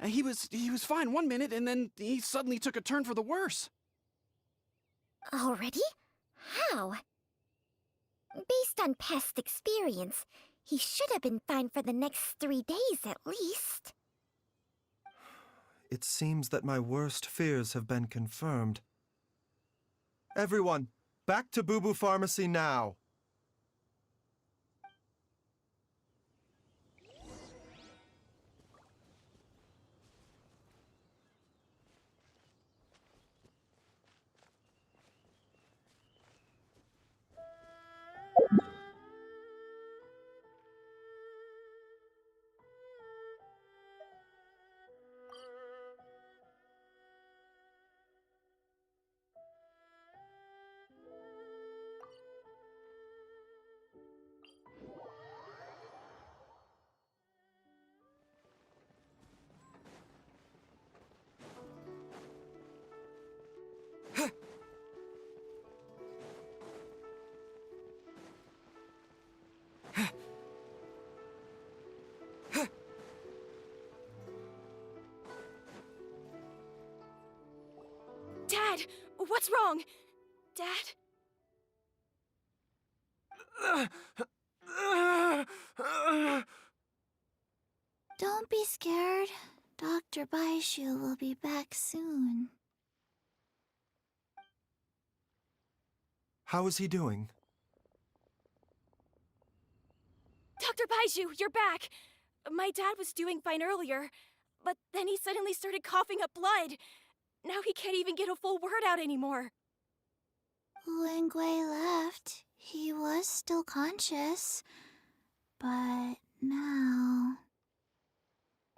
He was fine one minute, and then he suddenly took a turn for the worse. Already? How? Based on past experience, he should have been fine for the next 3 days at least. It seems that my worst fears have been confirmed. Everyone, back to Boo Boo Pharmacy now! Dad, what's wrong? Dad? Don't be scared. Dr. Baizhu will be back soon. How is he doing? Dr. Baizhu, you're back! My dad was doing fine earlier, but then he suddenly started coughing up blood. Now he can't even get a full word out anymore. When Gui left, he was still conscious. But now...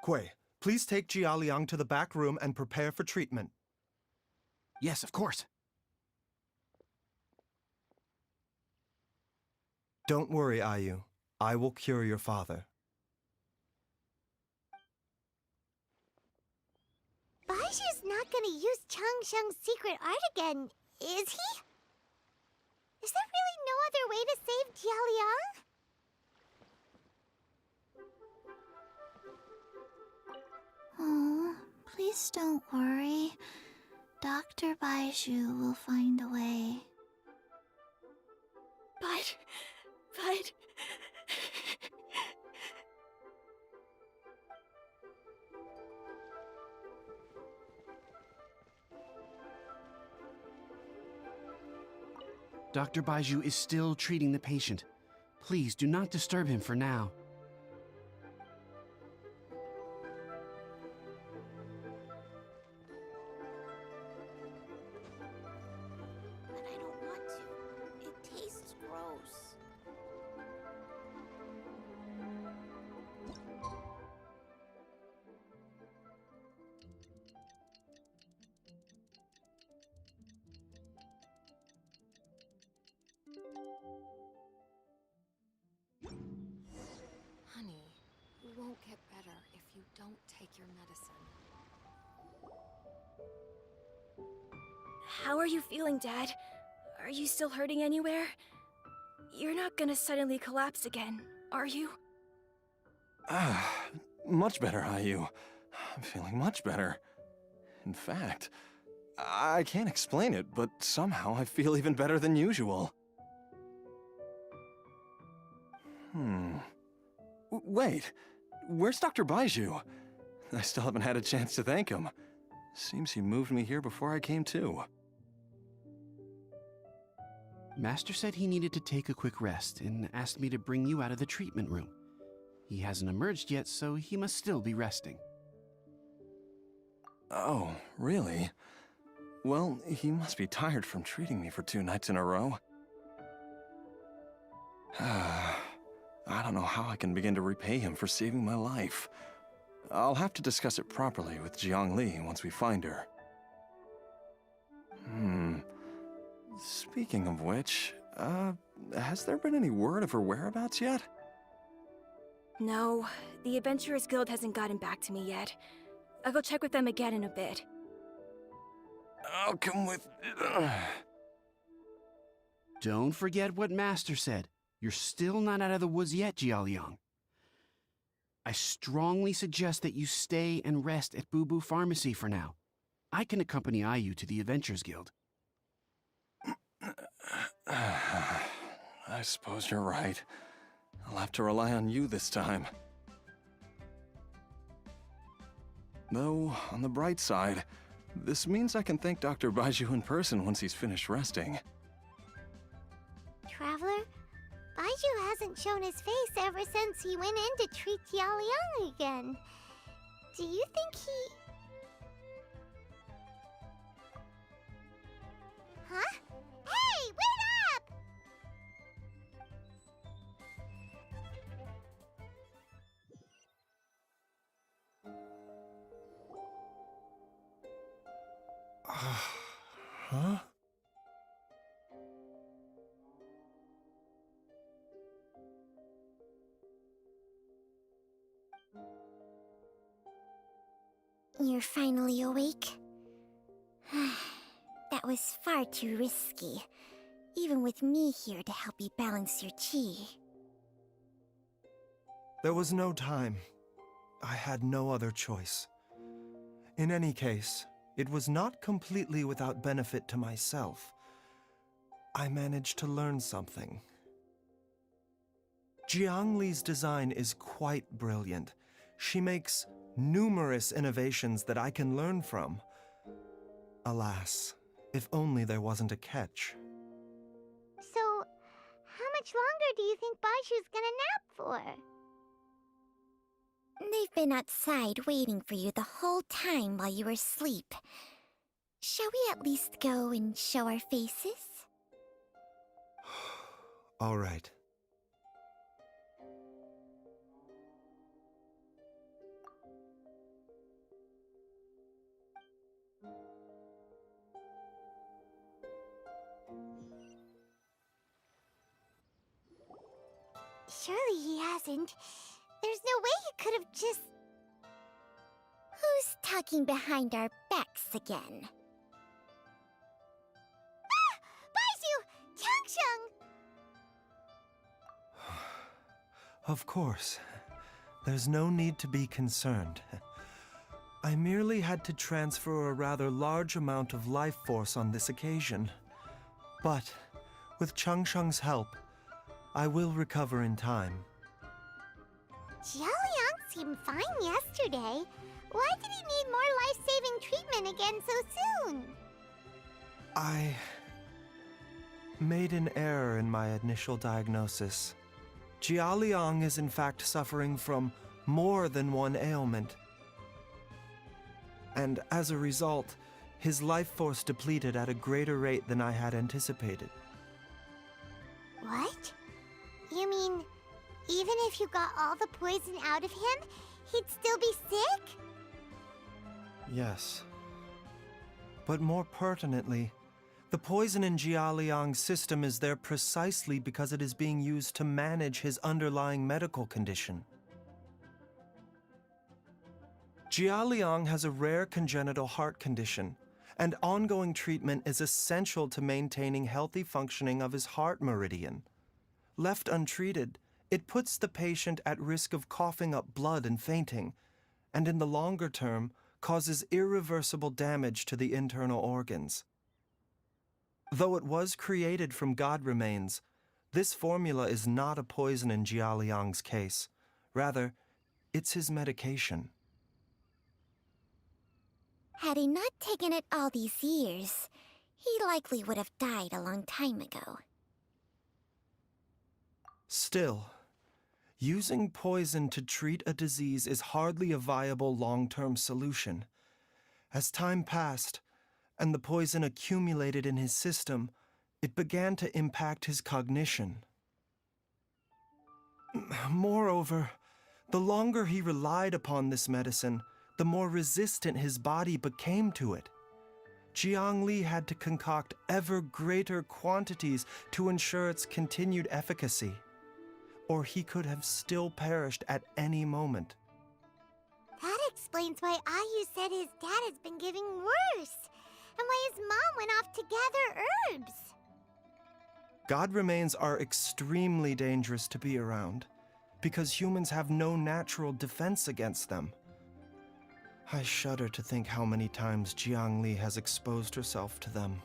Gui, please take Jiaoliang to the back room and prepare for treatment. Yes, of course. Don't worry, Ayu. I will cure your father. Baizhu's not gonna use Changsheng's secret art again, is he? Is there really no other way to save Jiaoliang? Oh, please don't worry. Dr. Baizhu will find a way. But... Dr. Baizhu is still treating the patient. Please do not disturb him for now. But I don't want to. It tastes gross. Honey, you won't get better if you don't take your medicine. How are you feeling, Dad? Are you still hurting anywhere? You're not gonna suddenly collapse again, are you? Much better, Ayu. I'm feeling much better. In fact, I can't explain it, but somehow I feel even better than usual. Wait, where's Dr. Baizhu? I still haven't had a chance to thank him. Seems he moved me here before I came to. Master said he needed to take a quick rest and asked me to bring you out of the treatment room. He hasn't emerged yet, so he must still be resting. Oh, really? Well, he must be tired from treating me for 2 nights in a row. I don't know how I can begin to repay him for saving my life. I'll have to discuss it properly with Jiangli once we find her. Speaking of which, has there been any word of her whereabouts yet? No, the Adventurers Guild hasn't gotten back to me yet. I'll go check with them again in a bit. I'll come with... Don't forget what Master said. You're still not out of the woods yet, Jialiang. I strongly suggest that you stay and rest at Boo Boo Pharmacy for now. I can accompany Ayu to the Adventurers Guild. I suppose you're right. I'll have to rely on you this time. Though, on the bright side, this means I can thank Dr. Baizhu in person once he's finished resting. Traveler, Baizhu hasn't shown his face ever since he went in to treat Jialiang again. Do you think he... Huh? Hey, wait up! Huh? You're finally awake? That was far too risky, even with me here to help you balance your chi. There was no time. I had no other choice. In any case, it was not completely without benefit to myself. I managed to learn something. Jiangli's design is quite brilliant. She makes numerous innovations that I can learn from. Alas, if only there wasn't a catch. So, how much longer do you think Baizhu's gonna nap for? They've been outside waiting for you the whole time while you were asleep. Shall we at least go and show our faces? All right. Surely he hasn't. There's no way he could have just... Who's talking behind our backs again? Ah! Baizhu! Changsheng! Of course. There's no need to be concerned. I merely had to transfer a rather large amount of life force on this occasion. But, with Changsheng's help, I will recover in time. Jialiang seemed fine yesterday. Why did he need more life-saving treatment again so soon? made an error in my initial diagnosis. Jialiang is in fact suffering from more than one ailment. And as a result, his life force depleted at a greater rate than I had anticipated. What? You mean, even if you got all the poison out of him, he'd still be sick? Yes. But more pertinently, the poison in Jialiang's system is there precisely because it is being used to manage his underlying medical condition. Jialiang has a rare congenital heart condition, and ongoing treatment is essential to maintaining healthy functioning of his heart meridian. Left untreated, it puts the patient at risk of coughing up blood and fainting, and in the longer term, causes irreversible damage to the internal organs. Though it was created from god remains, this formula is not a poison in Jialiang's case. Rather, it's his medication. Had he not taken it all these years, he likely would have died a long time ago. Still, using poison to treat a disease is hardly a viable long-term solution. As time passed, and the poison accumulated in his system, it began to impact his cognition. Moreover, the longer he relied upon this medicine, the more resistant his body became to it. Jiang Li had to concoct ever greater quantities to ensure its continued efficacy, or he could have still perished at any moment. That explains why Ayu said his dad has been getting worse, and why his mom went off to gather herbs. God remains are extremely dangerous to be around, because humans have no natural defense against them. I shudder to think how many times Jiang Li has exposed herself to them.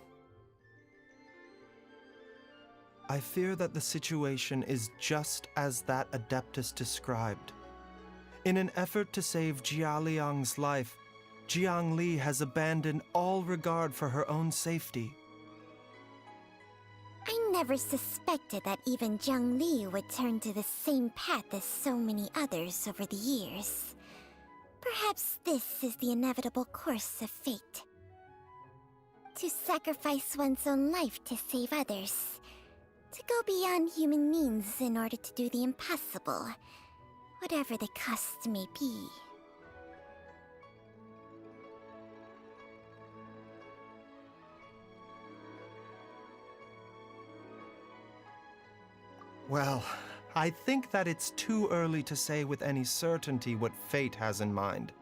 I fear that the situation is just as that Adeptus described. In an effort to save Jialiang's life, Jiang Li has abandoned all regard for her own safety. I never suspected that even Jiang Li would turn to the same path as so many others over the years. Perhaps this is the inevitable course of fate. To sacrifice one's own life to save others. To go beyond human means in order to do the impossible, whatever the cost may be. Well, I think that it's too early to say with any certainty what fate has in mind.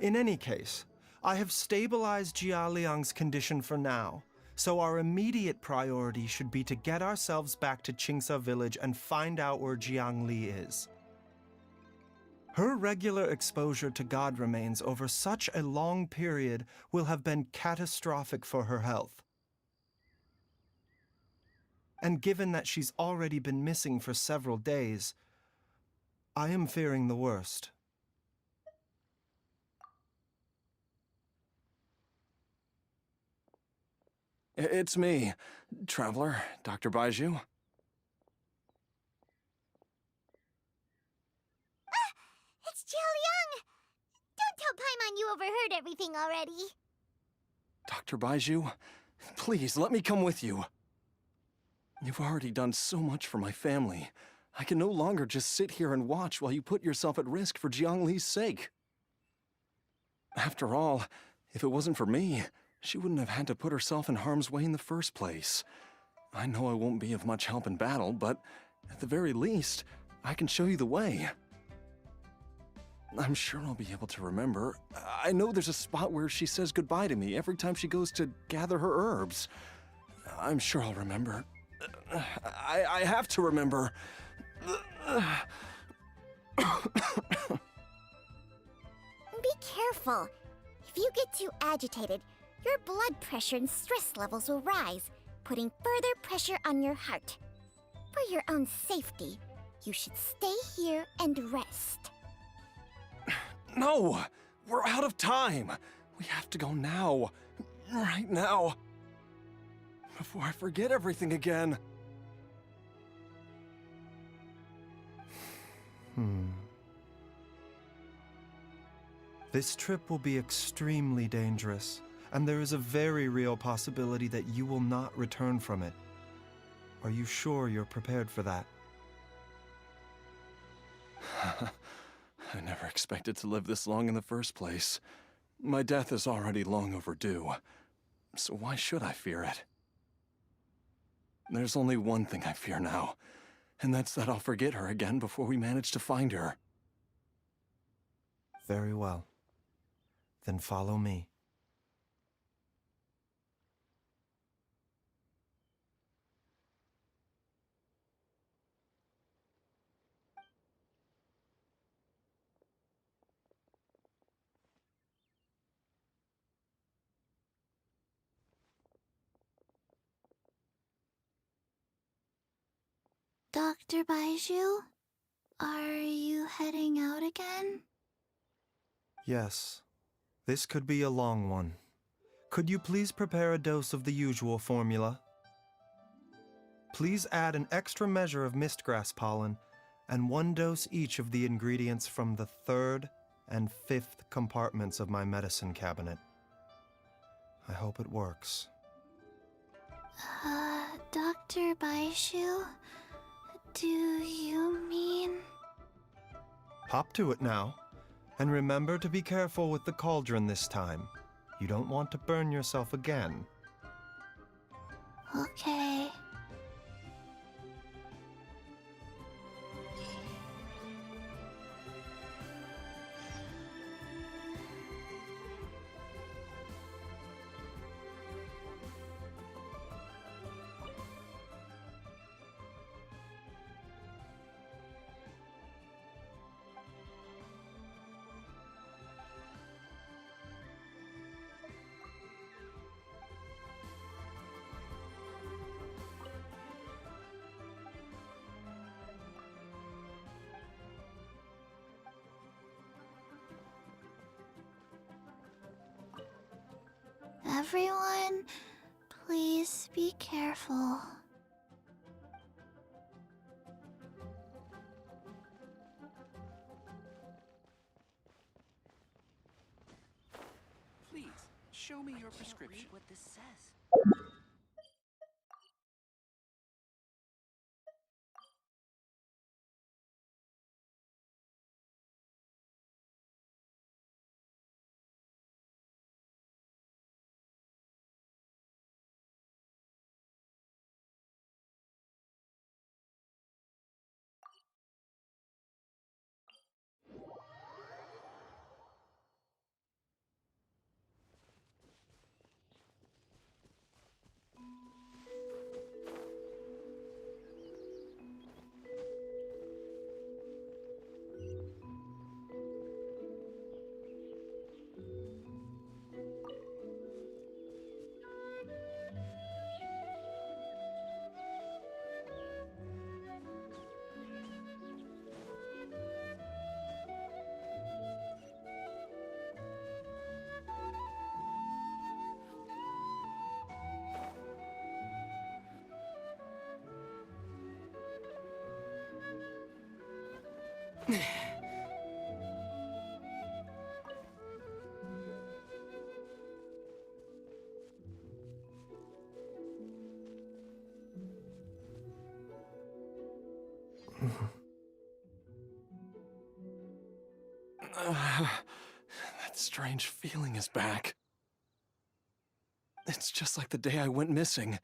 In any case, I have stabilized Jialiang's condition for now, so our immediate priority should be to get ourselves back to Qingsa village and find out where Jiang Li is. Her regular exposure to god remains over such a long period will have been catastrophic for her health. And given that she's already been missing for several days, I am fearing the worst. It's me, Traveler, Dr. Baizhu. It's Jialiang! Don't tell Paimon you overheard everything already. Dr. Baizhu, please let me come with you. You've already done so much for my family. I can no longer just sit here and watch while you put yourself at risk for Jiang Li's sake. After all, if it wasn't for me, she wouldn't have had to put herself in harm's way in the first place. I know I won't be of much help in battle, but at the very least, I can show you the way. I'm sure I'll be able to remember. I know there's a spot where she says goodbye to me every time she goes to gather her herbs. I'm sure I'll remember. I have to remember. Be careful. If you get too agitated, your blood pressure and stress levels will rise, putting further pressure on your heart. For your own safety, you should stay here and rest. No! We're out of time! We have to go now. Right now. before I forget everything again. This trip will be extremely dangerous, and there is a very real possibility that you will not return from it. Are you sure you're prepared for that? I never expected to live this long in the first place. My death is already long overdue, so why should I fear it? There's only one thing I fear now, and that's that I'll forget her again before we manage to find her. Very well. Then follow me. Dr. Baizhu, are you heading out again? Yes. This could be a long one. Could you please prepare a dose of the usual formula? Please add an extra measure of mistgrass pollen and 1 dose each of the ingredients from the 3rd and 5th compartments of my medicine cabinet. I hope it works. Dr. Baizhu, do you mean... Hop to it now. And remember to be careful with the cauldron this time. You don't want to burn yourself again. Okay. Everyone, please be careful. Please, show me your prescription. What this says. That strange feeling is back. It's just like the day I went missing.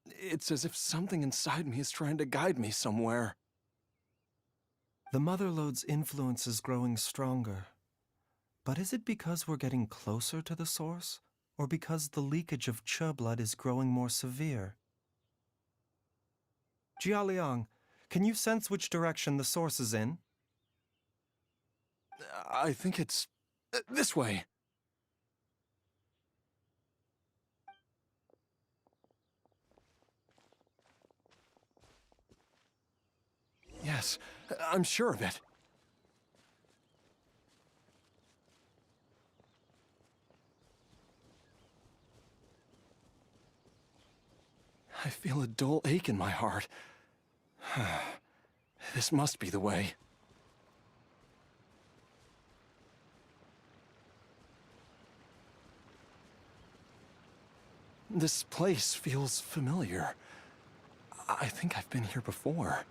It's as if something inside me is trying to guide me somewhere. The Motherlode's influence is growing stronger. But is it because we're getting closer to the source, or because the leakage of Che blood is growing more severe? Jialiang, can you sense which direction the source is in? I think it's this way. Yes, I'm sure of it. I feel a dull ache in my heart. This must be the way. This place feels familiar. I think I've been here before.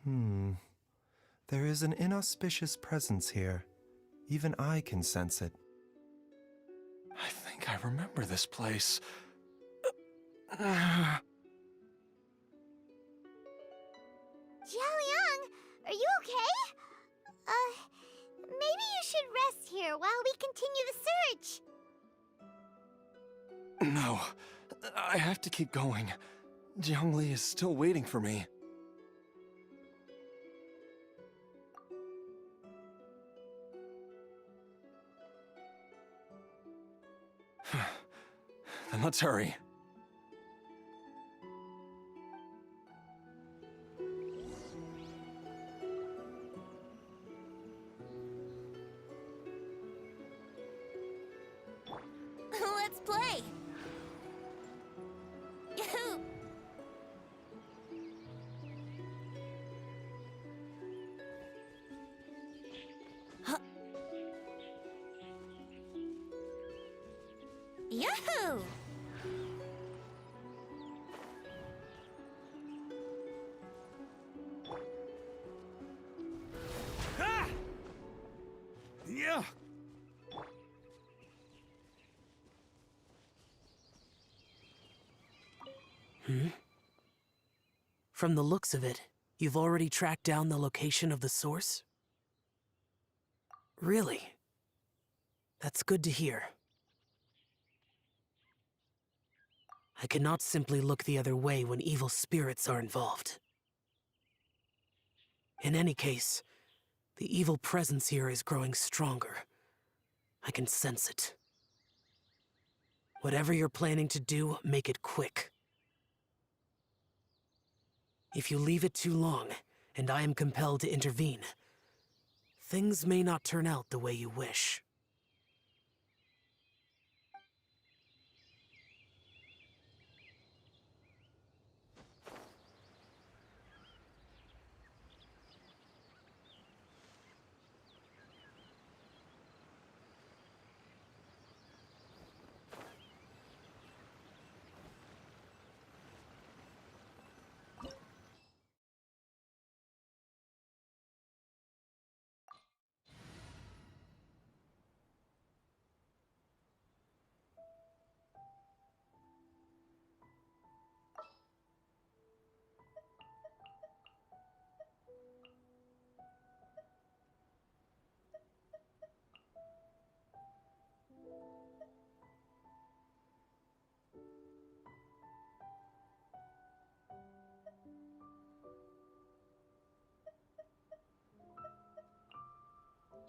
There is an inauspicious presence here. Even I can sense it. I think I remember this place. Jialiang, are you okay? Maybe you should rest here while we continue the search. No, I have to keep going. Jiangli is still waiting for me. Then let's hurry. Let's play! Yahoo! Huh. Yahoo! Yeah! From the looks of it, you've already tracked down the location of the source? Really? That's good to hear. I cannot simply look the other way when evil spirits are involved. In any case, the evil presence here is growing stronger. I can sense it. Whatever you're planning to do, make it quick. If you leave it too long, and I am compelled to intervene, things may not turn out the way you wish.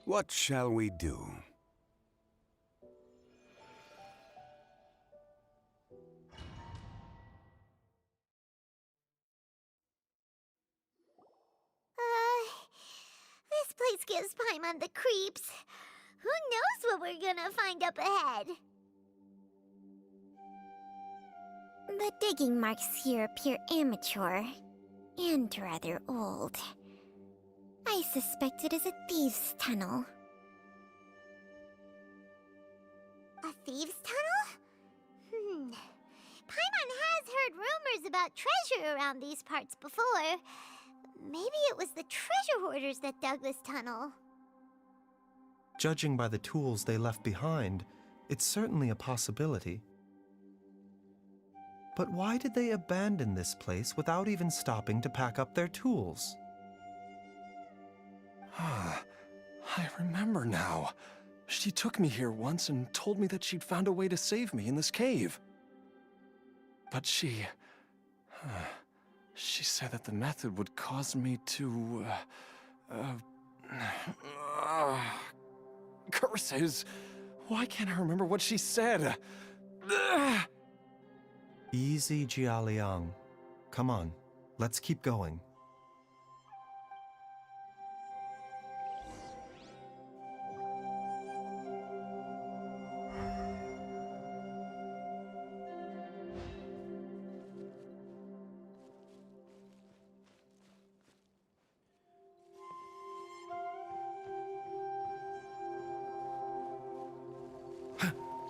What shall we do? This place gives Paimon the creeps. Who knows what we're gonna find up ahead? The digging marks here appear amateur and rather old. I suspect it is a thieves' tunnel. A thieves' tunnel? Paimon has heard rumors about treasure around these parts before. Maybe it was the treasure hoarders that dug this tunnel. Judging by the tools they left behind, it's certainly a possibility. But why did they abandon this place without even stopping to pack up their tools? I remember now. She took me here once and told me that she'd found a way to save me in this cave. But she said that the method would cause me to, curses! Why can't I remember what she said? Easy, Jialiang. Come on, let's keep going.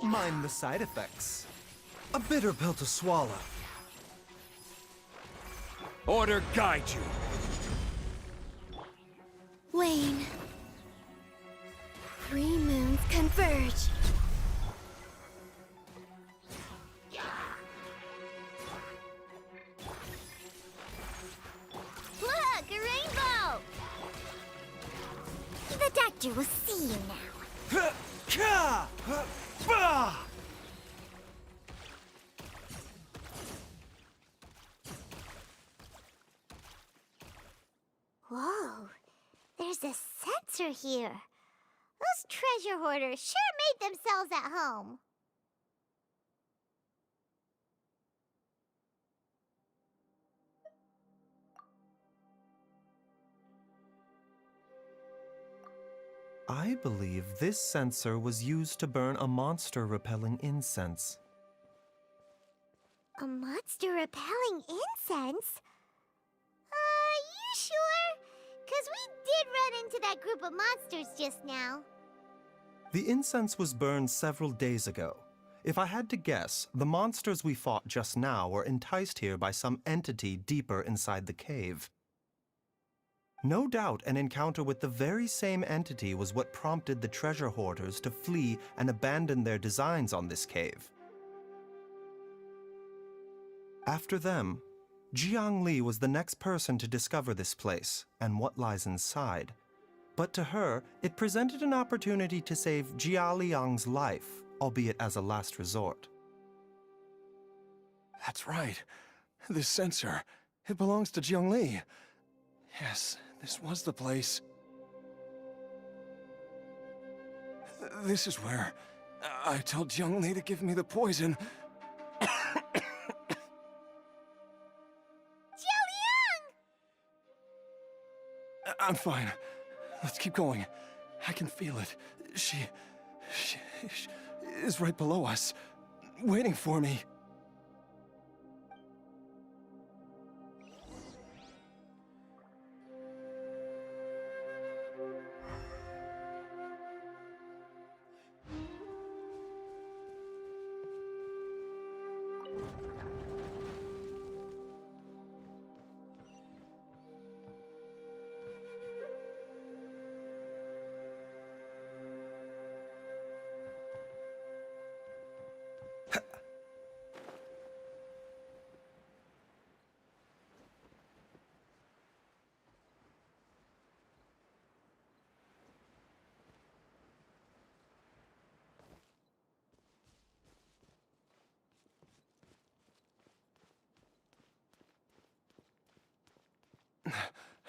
Mind the side effects. A bitter pill to swallow. Order guide you. Wane. 3 moons converge. Look, a rainbow! The doctor will see you now. Whoa, there's a sensor here. Those treasure hoarders sure made themselves at home. I believe this sensor was used to burn a monster-repelling incense. A monster repelling incense? You sure? 'Cause we did run into that group of monsters just now. The incense was burned several days ago. If I had to guess, the monsters we fought just now were enticed here by some entity deeper inside the cave. No doubt an encounter with the very same entity was what prompted the treasure hoarders to flee and abandon their designs on this cave. After them, Jiang Li was the next person to discover this place and what lies inside. But to her, it presented an opportunity to save Jia Liang's life, albeit as a last resort. That's right. This sensor, it belongs to Jiang Li. Yes, this was the place. This is where I told Jiang Li to give me the poison. I'm fine. Let's keep going. I can feel it. She is right below us, waiting for me.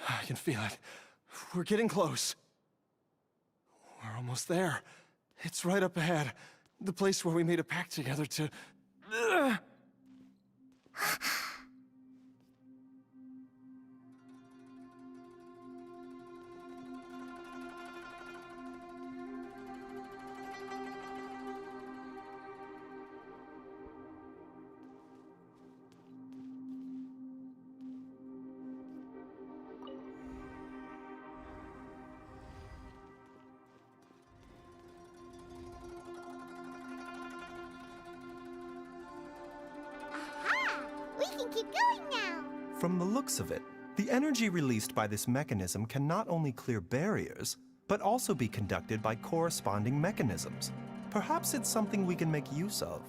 I can feel it. We're getting close. We're almost there. It's right up ahead. The place where we made a pact together to... We can keep going now. From the looks of it, the energy released by this mechanism can not only clear barriers, but also be conducted by corresponding mechanisms. Perhaps it's something we can make use of.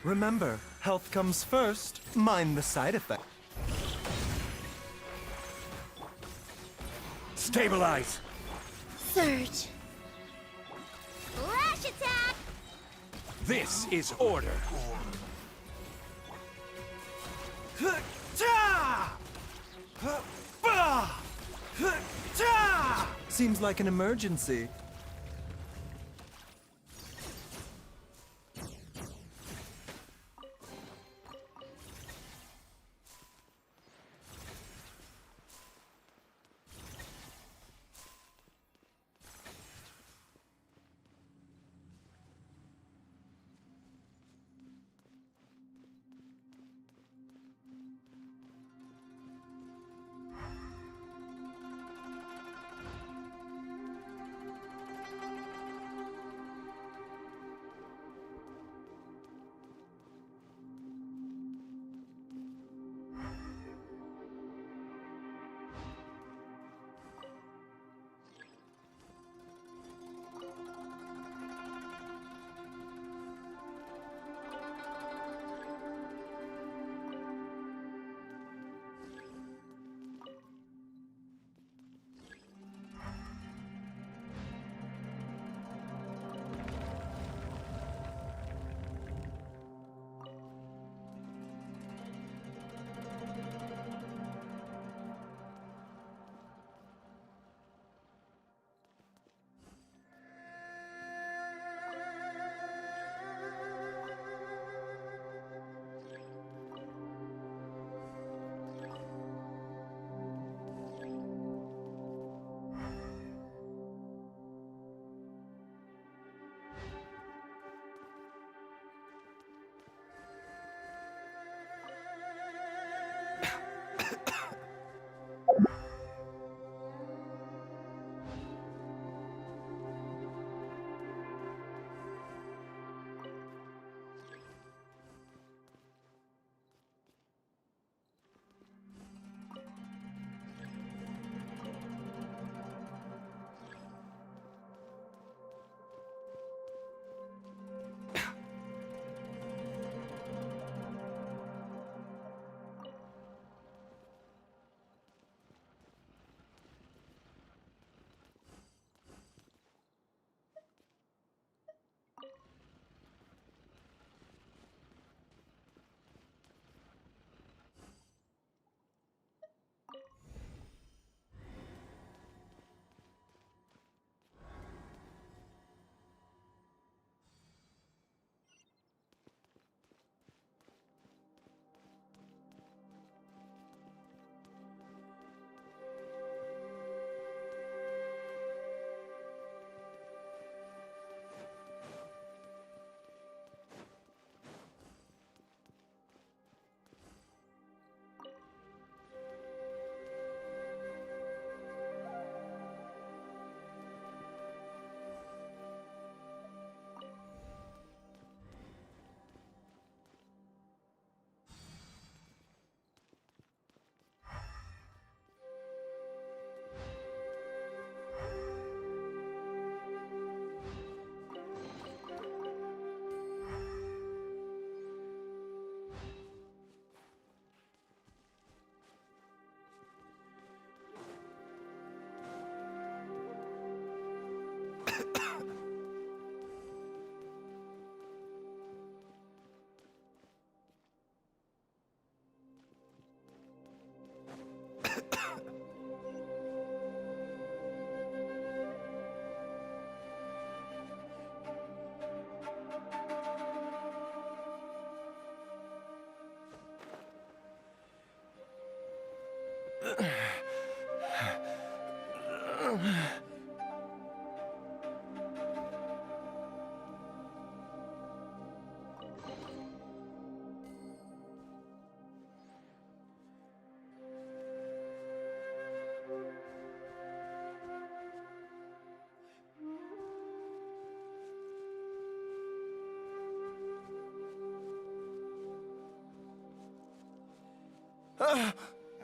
Remember, health comes first. Mind the side effect. Stabilize! Surge. Lash attack! This is order. Seems like an emergency.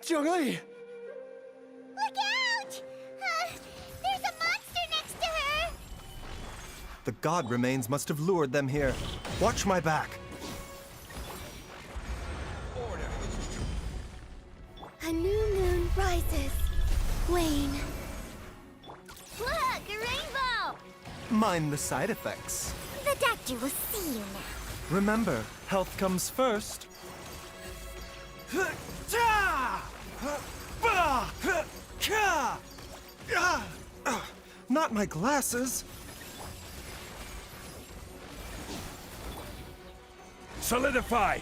Zhongli! Look out! There's a monster next to her! The god remains must have lured them here. Watch my back. Wayne. Look, a rainbow! Mind the side effects. The doctor will see you now. Remember, health comes first. Not my glasses. Solidify!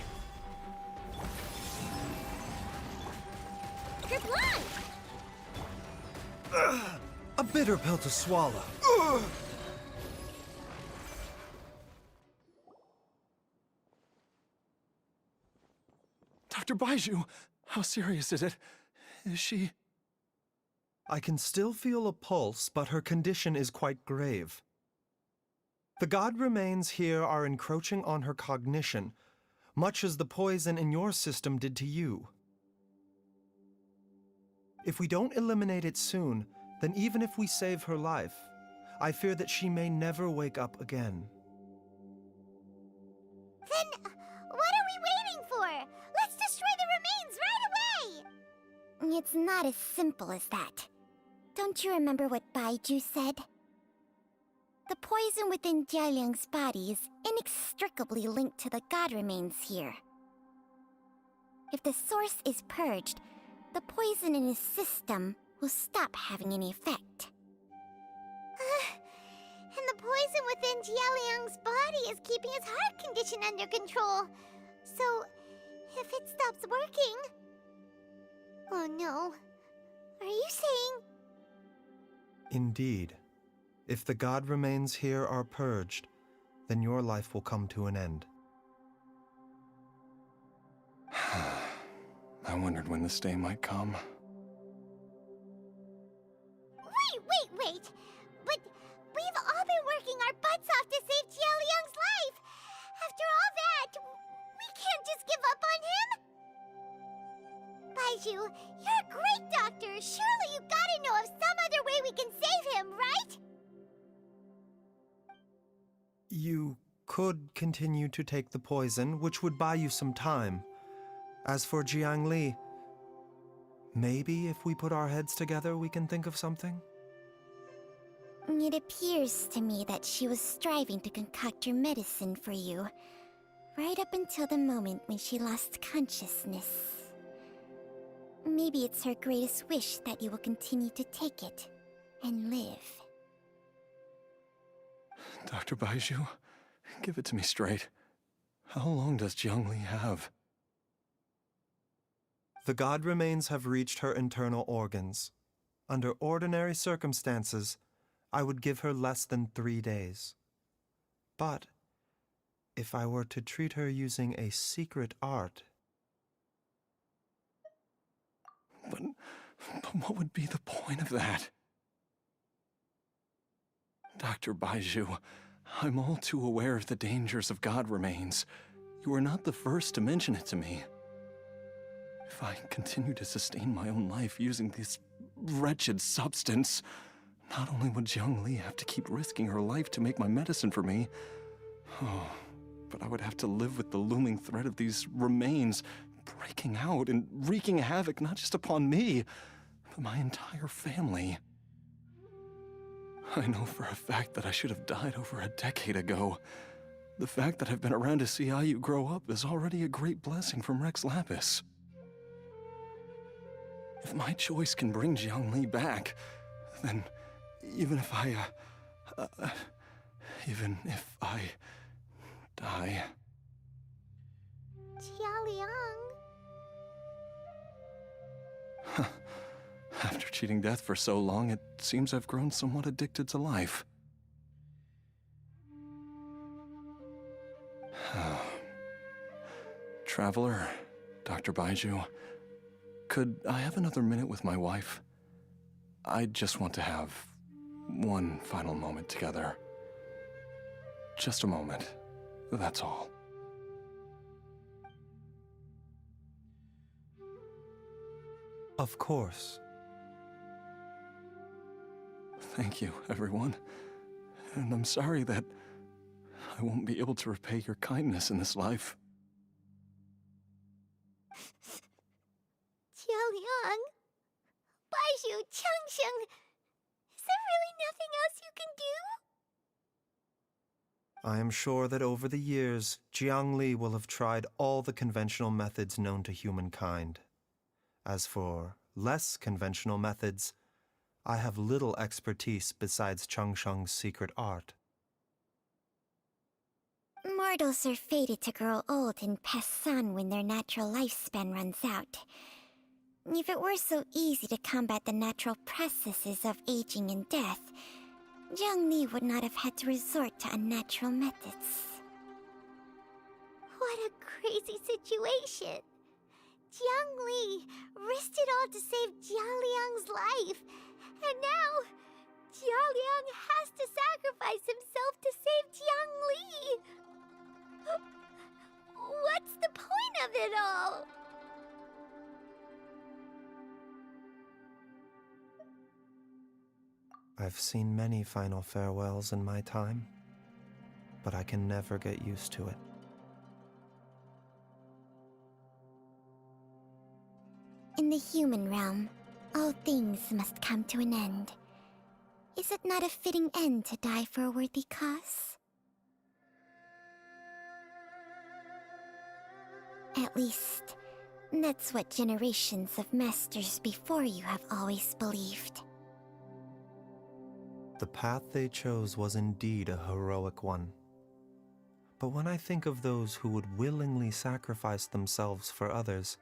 You're blind! A bitter pill to swallow. Dr. Baizhu, how serious is it? Is she... I can still feel a pulse, but her condition is quite grave. The god remains here are encroaching on her cognition, much as the poison in your system did to you. If we don't eliminate it soon, then even if we save her life, I fear that she may never wake up again. Then, what are we waiting for? Let's destroy the remains right away! It's not as simple as that. Don't you remember what Baizhu said? The poison within Jialiang's body is inextricably linked to the god remains here. If the source is purged, the poison in his system will stop having any effect. And the poison within Jialiang's body is keeping his heart condition under control. So, if it stops working... Oh no. Are you saying... Indeed. If the god remains here are purged, then your life will come to an end. I wondered when this day might come. Wait! But we've all been working our butts off to save Jialiang's life! After all that, we can't just give up on him! Baizhu, you're a great doctor! Surely you gotta know of some other way we can save him, right? You could continue to take the poison, which would buy you some time. As for Jiang Li, maybe if we put our heads together, we can think of something? It appears to me that she was striving to concoct your medicine for you, right up until the moment when she lost consciousness. Maybe it's her greatest wish that you will continue to take it and live. Dr. Baizhu, give it to me straight. How long does Jiang Li have? The god remains have reached her internal organs. Under ordinary circumstances, I would give her less than 3 days. But if I were to treat her using a secret art... But what would be the point of that? Dr. Baizhu, I'm all too aware of the dangers of god remains. You are not the first to mention it to me. If I continue to sustain my own life using this wretched substance, not only would Jiang Li have to keep risking her life to make my medicine for me, but I would have to live with the looming threat of these remains breaking out and wreaking havoc not just upon me, but my entire family. I know for a fact that I should have died over a decade ago. The fact that I've been around to see how you grow up is already a great blessing from Rex Lapis. If my choice can bring Jiang Li back, then even if I die... Jialiang... After cheating death for so long, it seems I've grown somewhat addicted to life. Traveler, Dr. Baizhu, could I have another minute with my wife? I just want to have one final moment together. Just a moment, that's all. Of course. Thank you, everyone. And I'm sorry that I won't be able to repay your kindness in this life. Jialiang... Baizhu, Changsheng. Is there really nothing else you can do? I am sure that over the years, Jiangli will have tried all the conventional methods known to humankind. As for less conventional methods, I have little expertise besides Changsheng's secret art. Mortals are fated to grow old and pass on when their natural lifespan runs out. If it were so easy to combat the natural processes of aging and death, Jiangli would not have had to resort to unnatural methods. What a crazy situation. Jiangli risked it all to save Jialiang's life. And now, Jialiang has to sacrifice himself to save Jiangli. What's the point of it all? I've seen many final farewells in my time, but I can never get used to it. In the human realm, all things must come to an end. Is it not a fitting end to die for a worthy cause? At least, that's what generations of masters before you have always believed. The path they chose was indeed a heroic one. But when I think of those who would willingly sacrifice themselves for others,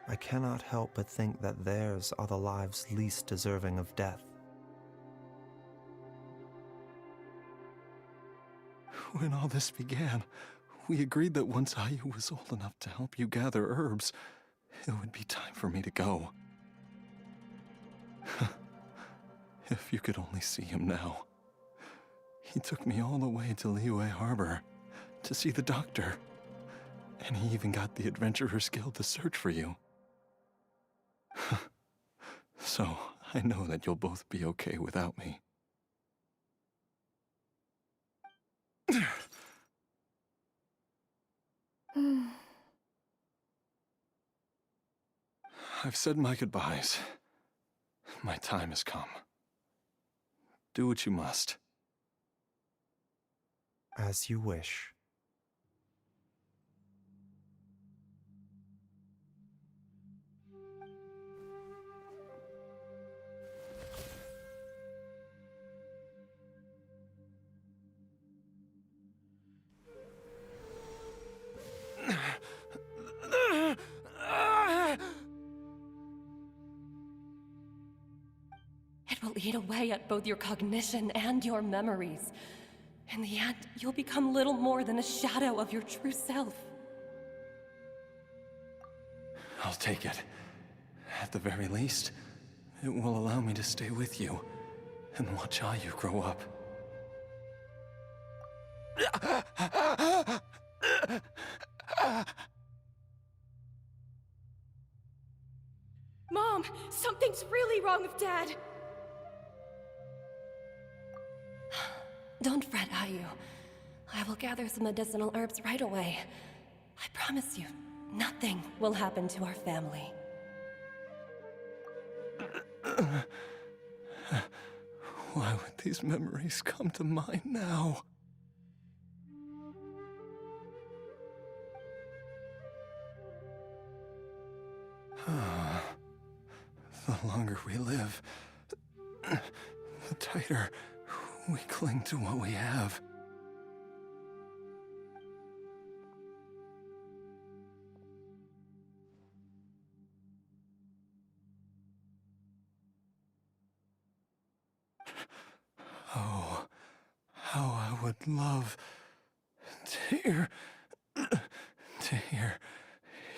I cannot help but think that theirs are the lives least deserving of death. When all this began, we agreed that once Ayu was old enough to help you gather herbs, it would be time for me to go. If you could only see him now. He took me all the way to Liyue Harbor to see the doctor. And he even got the Adventurers Guild to search for you. So, I know that you'll both be okay without me. I've said my goodbyes. My time has come. Do what you must. As you wish. It will eat away at both your cognition and your memories. In the end, you'll become little more than a shadow of your true self. I'll take it. At the very least, it will allow me to stay with you and watch Ayu grow up. Mom, something's really wrong with Dad. Don't fret, Ayu. I will gather some medicinal herbs right away. I promise you, nothing will happen to our family. Why would these memories come to mind now? The longer we live, the tighter we cling to what we have. Oh, how I would love to hear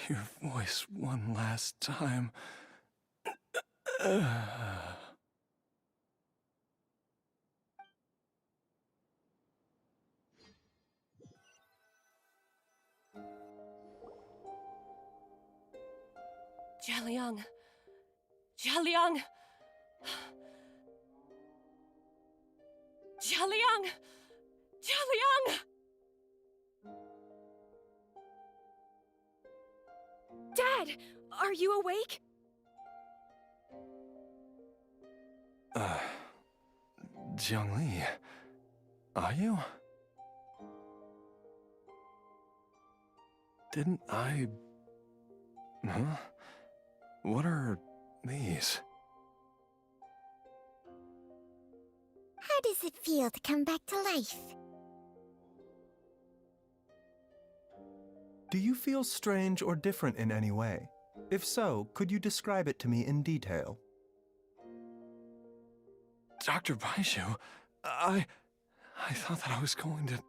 your voice one last time. Jialiang. Jialiang! Jialiang! Jialiang! Dad! Dad! Are you awake? Jiangli, are you? Didn't I... Huh? What are these? How does it feel to come back to life? Do you feel strange or different in any way? If so, could you describe it to me in detail? Dr. Baizhu, I thought that I was going to...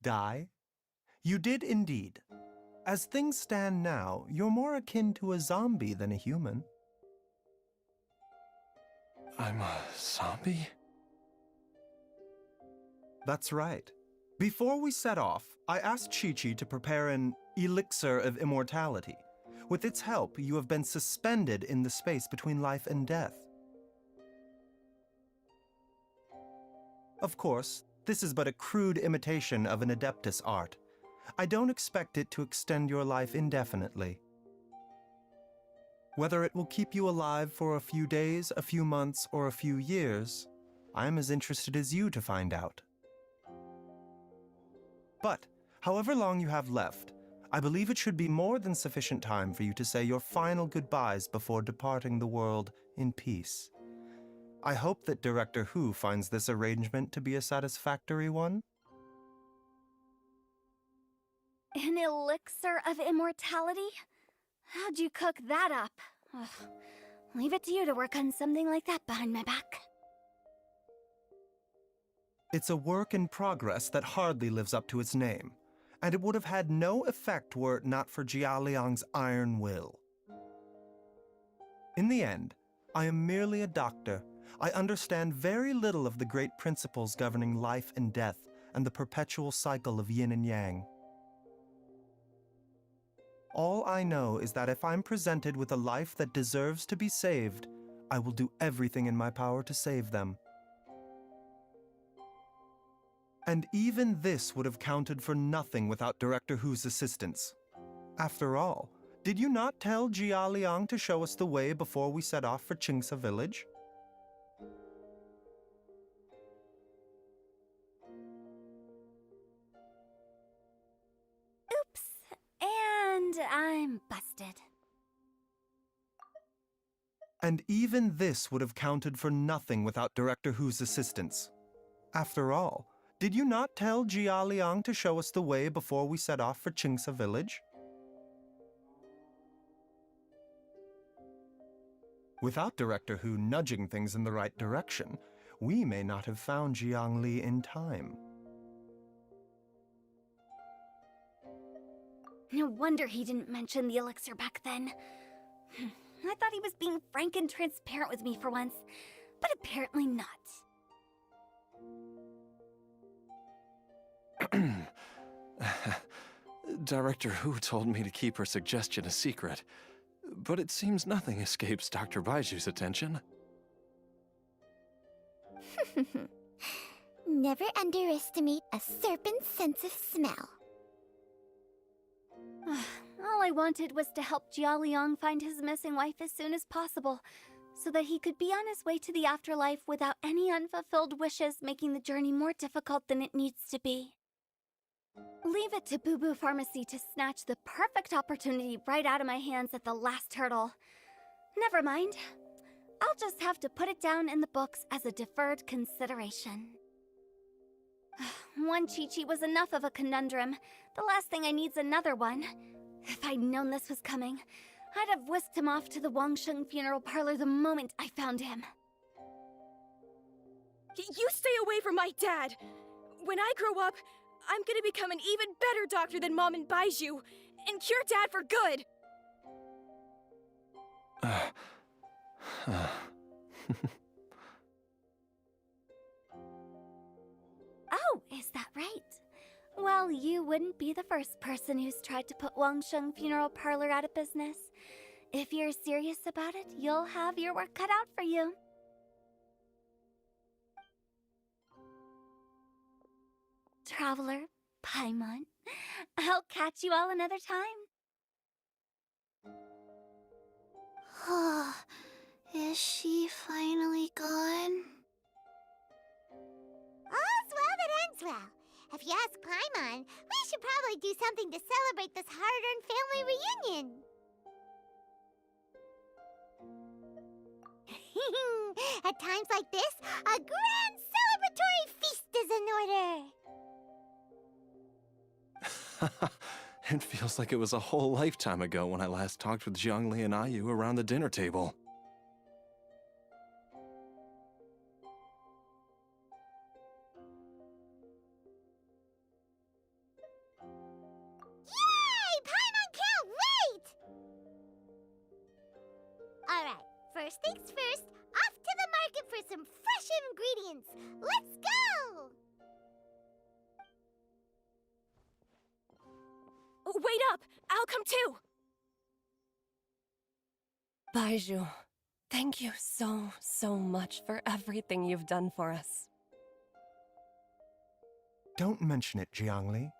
Die? You did indeed. As things stand now, you're more akin to a zombie than a human. I'm a zombie? That's right. Before we set off, I asked Chi-Chi to prepare an elixir of immortality. With its help, you have been suspended in the space between life and death. Of course, this is but a crude imitation of an Adeptus art. I don't expect it to extend your life indefinitely. Whether it will keep you alive for a few days, a few months, or a few years, I am as interested as you to find out. But, however long you have left, I believe it should be more than sufficient time for you to say your final goodbyes before departing the world in peace. I hope that Director Hu finds this arrangement to be a satisfactory one. An elixir of immortality? How'd you cook that up? Ugh. Leave it to you to work on something like that behind my back. It's a work in progress that hardly lives up to its name, and it would have had no effect were it not for Jia Liang's iron will. In the end, I am merely a doctor. I understand very little of the great principles governing life and death and the perpetual cycle of yin and yang. All I know is that if I'm presented with a life that deserves to be saved, I will do everything in my power to save them. And even this would have counted for nothing without Director Hu's assistance. After all, did you not tell Jia Liang to show us the way before we set off for Qingce village? Oops, and I'm busted. And even this would have counted for nothing without Director Hu's assistance. After all, did you not tell Jia Liang to show us the way before we set off for Qingce village? Without Director Hu nudging things in the right direction, we may not have found Jiangli in time. No wonder he didn't mention the elixir back then. I thought he was being frank and transparent with me for once, but apparently not. Director Hu told me to keep her suggestion a secret, but it seems nothing escapes Dr. Baizhu's attention. Never underestimate a serpent's sense of smell. All I wanted was to help Jia Liang find his missing wife as soon as possible, so that he could be on his way to the afterlife without any unfulfilled wishes making the journey more difficult than it needs to be. Leave it to Boo Boo Pharmacy to snatch the perfect opportunity right out of my hands at the last hurdle. Never mind. I'll just have to put it down in the books as a deferred consideration. One Chi-Chi was enough of a conundrum. The last thing I need's another one. If I'd known this was coming, I'd have whisked him off to the Wangsheng funeral parlor the moment I found him. You stay away from my dad! When I grow up, I'm gonna become an even better doctor than Mom and Baizhu, and cure Dad for good! Oh, is that right? Well, you wouldn't be the first person who's tried to put Wangsheng Funeral Parlor out of business. If you're serious about it, you'll have your work cut out for you. Traveler, Paimon. I'll catch you all another time. Is she finally gone? All's well that ends well. If you ask Paimon, we should probably do something to celebrate this hard-earned family reunion. At times like this, a grand celebratory feast is in order. It feels like it was a whole lifetime ago when I last talked with Zhongli and Ayu around the dinner table. Yay! Paimon can't wait! Alright, first things first, off to the market for some fresh ingredients. Let's go! Wait up! I'll come too! Baizhu, thank you so much for everything you've done for us. Don't mention it, Jiangli.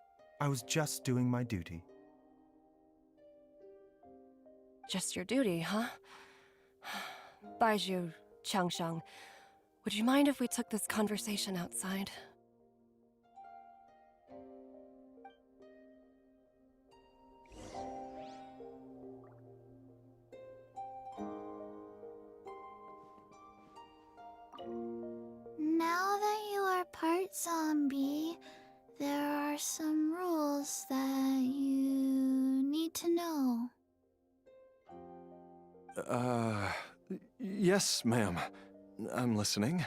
I was just doing my duty. Just your duty, huh? Baizhu, Changsheng, would you mind if we took this conversation outside? Now that you are part zombie, there are some rules that you need to know. Yes, ma'am. I'm listening.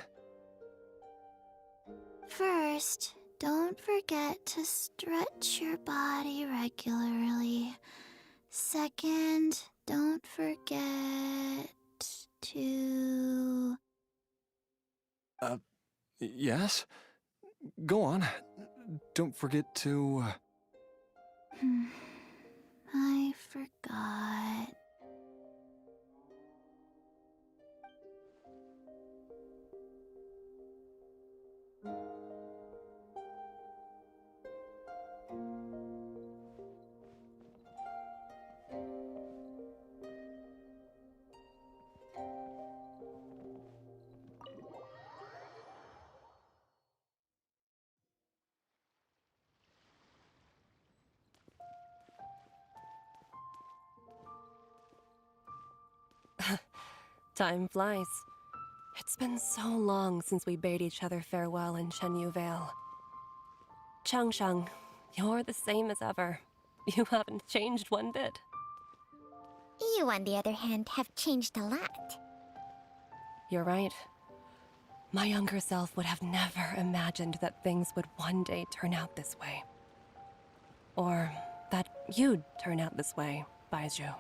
First, don't forget to stretch your body regularly. Second, don't forget to... Yes? Go on. Don't forget to... I forgot. Time flies. It's been so long since we bade each other farewell in Chenyu Vale. Changsheng, you're the same as ever. You haven't changed one bit. You, on the other hand, have changed a lot. You're right. My younger self would have never imagined that things would one day turn out this way. Or that you'd turn out this way, Baizhu.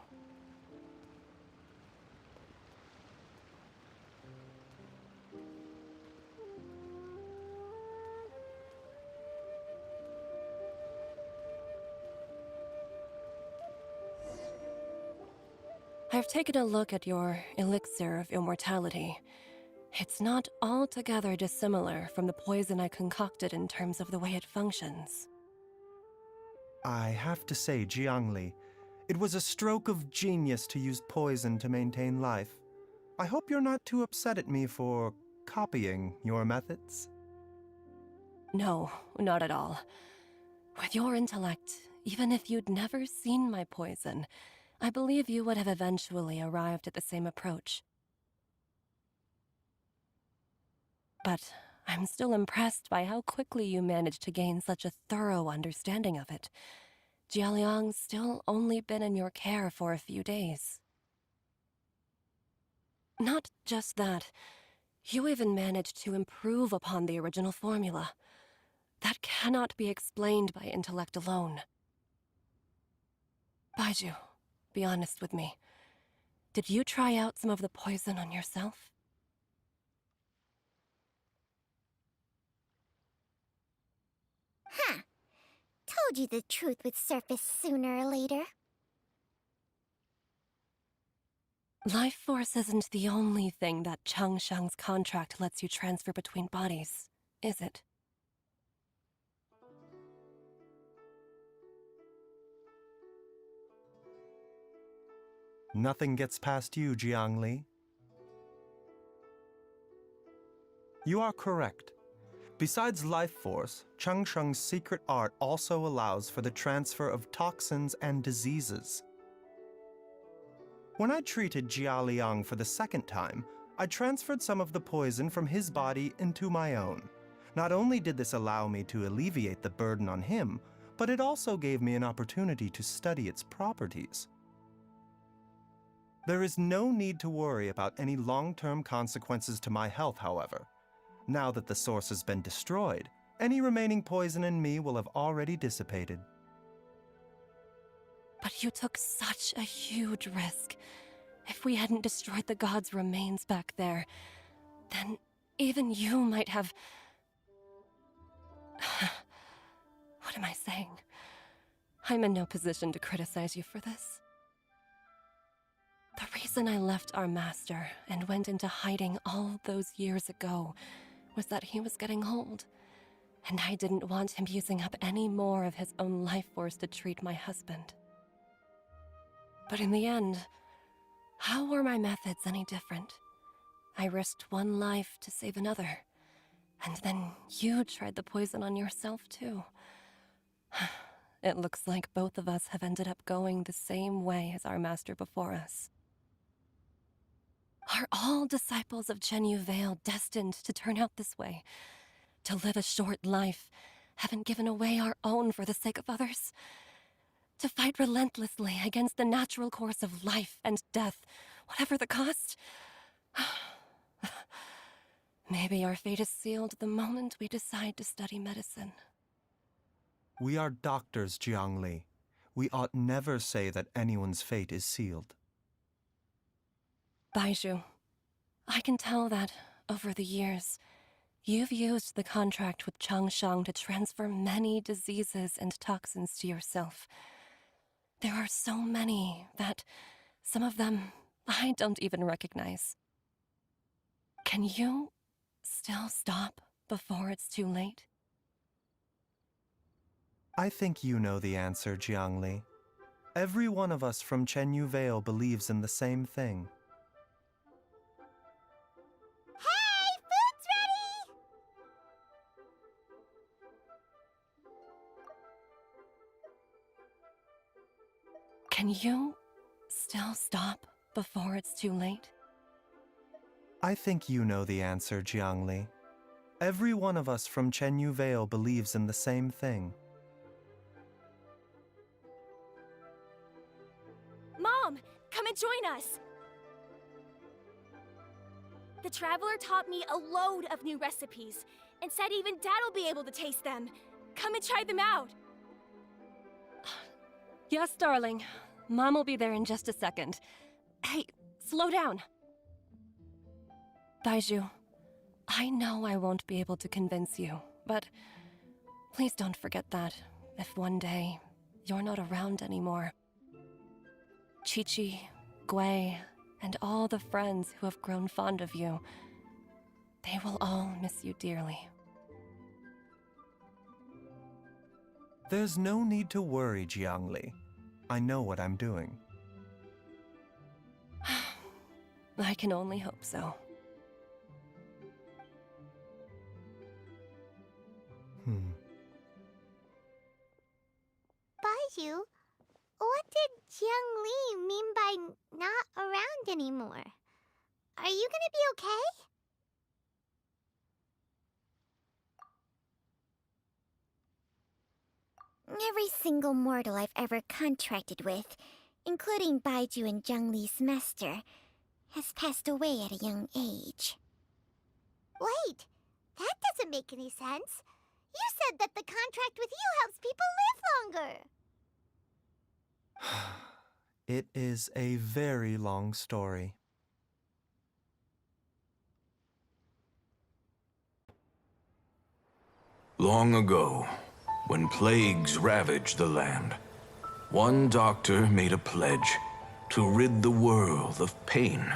I've taken a look at your elixir of immortality. It's not altogether dissimilar from the poison I concocted in terms of the way it functions. I have to say, Jiangli, it was a stroke of genius to use poison to maintain life. I hope you're not too upset at me for copying your methods. No, not at all. With your intellect, even if you'd never seen my poison, I believe you would have eventually arrived at the same approach. But I'm still impressed by how quickly you managed to gain such a thorough understanding of it. Jialiang's still only been in your care for a few days. Not just that, you even managed to improve upon the original formula. That cannot be explained by intellect alone. Baizhu, be honest with me. Did you try out some of the poison on yourself? Huh. Told you the truth would surface sooner or later. Life force isn't the only thing that Changsheng's contract lets you transfer between bodies, is it? Nothing gets past you, Jiangli. You are correct. Besides life force, Changsheng's secret art also allows for the transfer of toxins and diseases. When I treated Jia Liang for the second time, I transferred some of the poison from his body into my own. Not only did this allow me to alleviate the burden on him, but it also gave me an opportunity to study its properties. There is no need to worry about any long-term consequences to my health, however. Now that the source has been destroyed, any remaining poison in me will have already dissipated. But you took such a huge risk. If we hadn't destroyed the god's remains back there, then even you might have... What am I saying? I'm in no position to criticize you for this. The reason I left our master and went into hiding all those years ago was that he was getting old, and I didn't want him using up any more of his own life force to treat my husband. But in the end, how were my methods any different? I risked one life to save another, and then you tried the poison on yourself too. It looks like both of us have ended up going the same way as our master before us. Are all disciples of Chenyu Vale destined to turn out this way? To live a short life, having given away our own for the sake of others? To fight relentlessly against the natural course of life and death, whatever the cost? Maybe our fate is sealed the moment we decide to study medicine. We are doctors, Jiangli. We ought never say that anyone's fate is sealed. Baizhu, I can tell that, over the years, you've used the contract with Changsheng to transfer many diseases and toxins to yourself. There are so many that, some of them, I don't even recognize. Can you still stop before it's too late? I think you know the answer, Jiangli. Every one of us from Chenyu Vale believes in the same thing. Hey, food's ready! Can you still stop before it's too late? I think you know the answer, Jiangli. Every one of us from Chenyu Vale believes in the same thing. Mom, come and join us! The Traveler taught me a load of new recipes, and said even Dad'll be able to taste them. Come and try them out! Yes, darling. Mom will be there in just a second. Hey, slow down. Baizhu, I know I won't be able to convince you, but please don't forget that if one day you're not around anymore, Chi-Chi, Gui, and all the friends who have grown fond of you, they will all miss you dearly. There's no need to worry, Jiangli. I know what I'm doing. I can only hope so. Baizhu, what did Jiang Li mean by not around anymore? Are you gonna be okay? Every single mortal I've ever contracted with, including Baizhu and Zhang Li's master, has passed away at a young age. Wait, that doesn't make any sense. You said that the contract with you helps people live longer. It is a very long story. Long ago, when plagues ravaged the land, one doctor made a pledge to rid the world of pain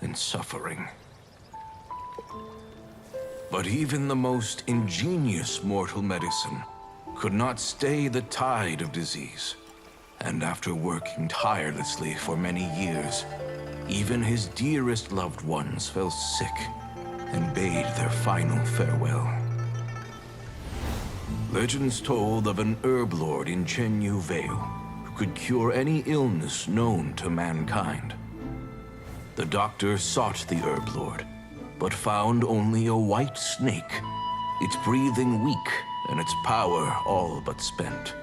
and suffering. But even the most ingenious mortal medicine could not stay the tide of disease. And after working tirelessly for many years, even his dearest loved ones fell sick and bade their final farewell. Legends told of an herb lord in Chenyu Vale who could cure any illness known to mankind. The doctor sought the herb lord, but found only a white snake, its breathing weak and its power all but spent.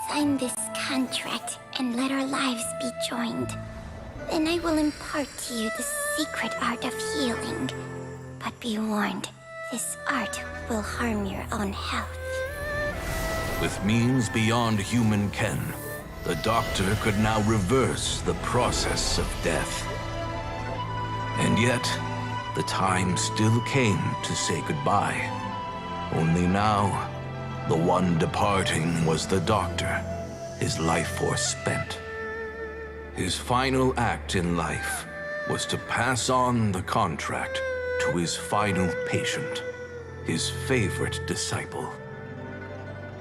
Sign this contract and let our lives be joined. Then I will impart to you the secret art of healing. But be warned, this art will harm your own health. With means beyond human ken, the doctor could now reverse the process of death. And yet, the time still came to say goodbye. Only now, the one departing was the doctor, his life force spent. His final act in life was to pass on the contract to his final patient, his favorite disciple.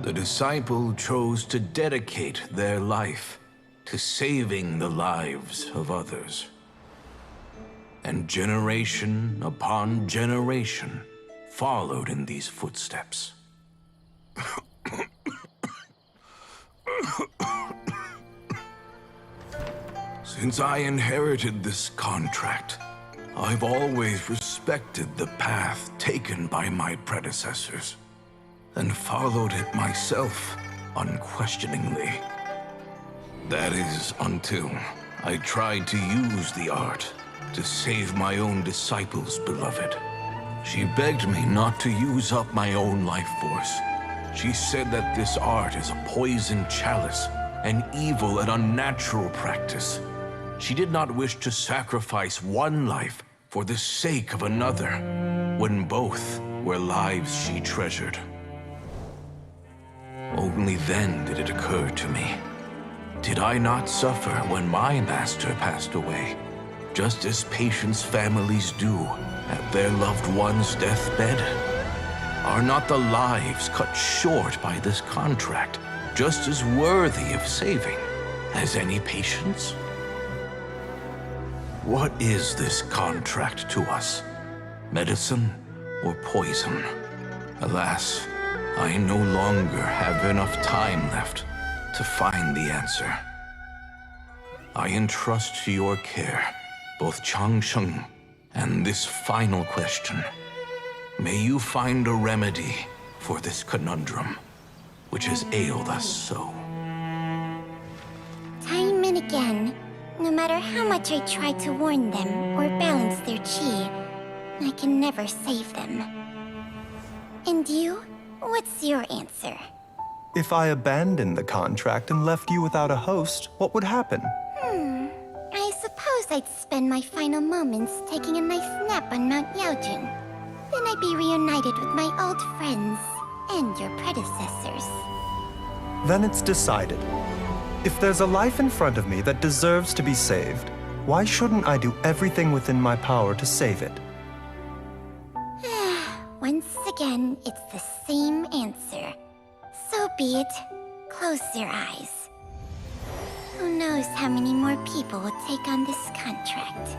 The disciple chose to dedicate their life to saving the lives of others. And generation upon generation followed in these footsteps. Since I inherited this contract, I've always respected the path taken by my predecessors, and followed it myself unquestioningly. That is, until I tried to use the art to save my own disciple's beloved. She begged me not to use up my own life force. She said that this art is a poison chalice, an evil and unnatural practice. She did not wish to sacrifice one life for the sake of another, when both were lives she treasured. Only then did it occur to me. Did I not suffer when my master passed away, just as patients' families do at their loved one's deathbed? Are not the lives cut short by this contract just as worthy of saving as any patients? What is this contract to us? Medicine or poison? Alas, I no longer have enough time left to find the answer. I entrust to your care both Changsheng and this final question. May you find a remedy for this conundrum, which has ailed us so. Time and again, no matter how much I try to warn them or balance their chi, I can never save them. And you? What's your answer? If I abandoned the contract and left you without a host, what would happen? I suppose I'd spend my final moments taking a nice nap on Mount Yaojin. Then I'd be reunited with my old friends and your predecessors. Then it's decided. If there's a life in front of me that deserves to be saved, why shouldn't I do everything within my power to save it? Once again, it's the same answer. So be it. Close your eyes. Who knows how many more people will take on this contract?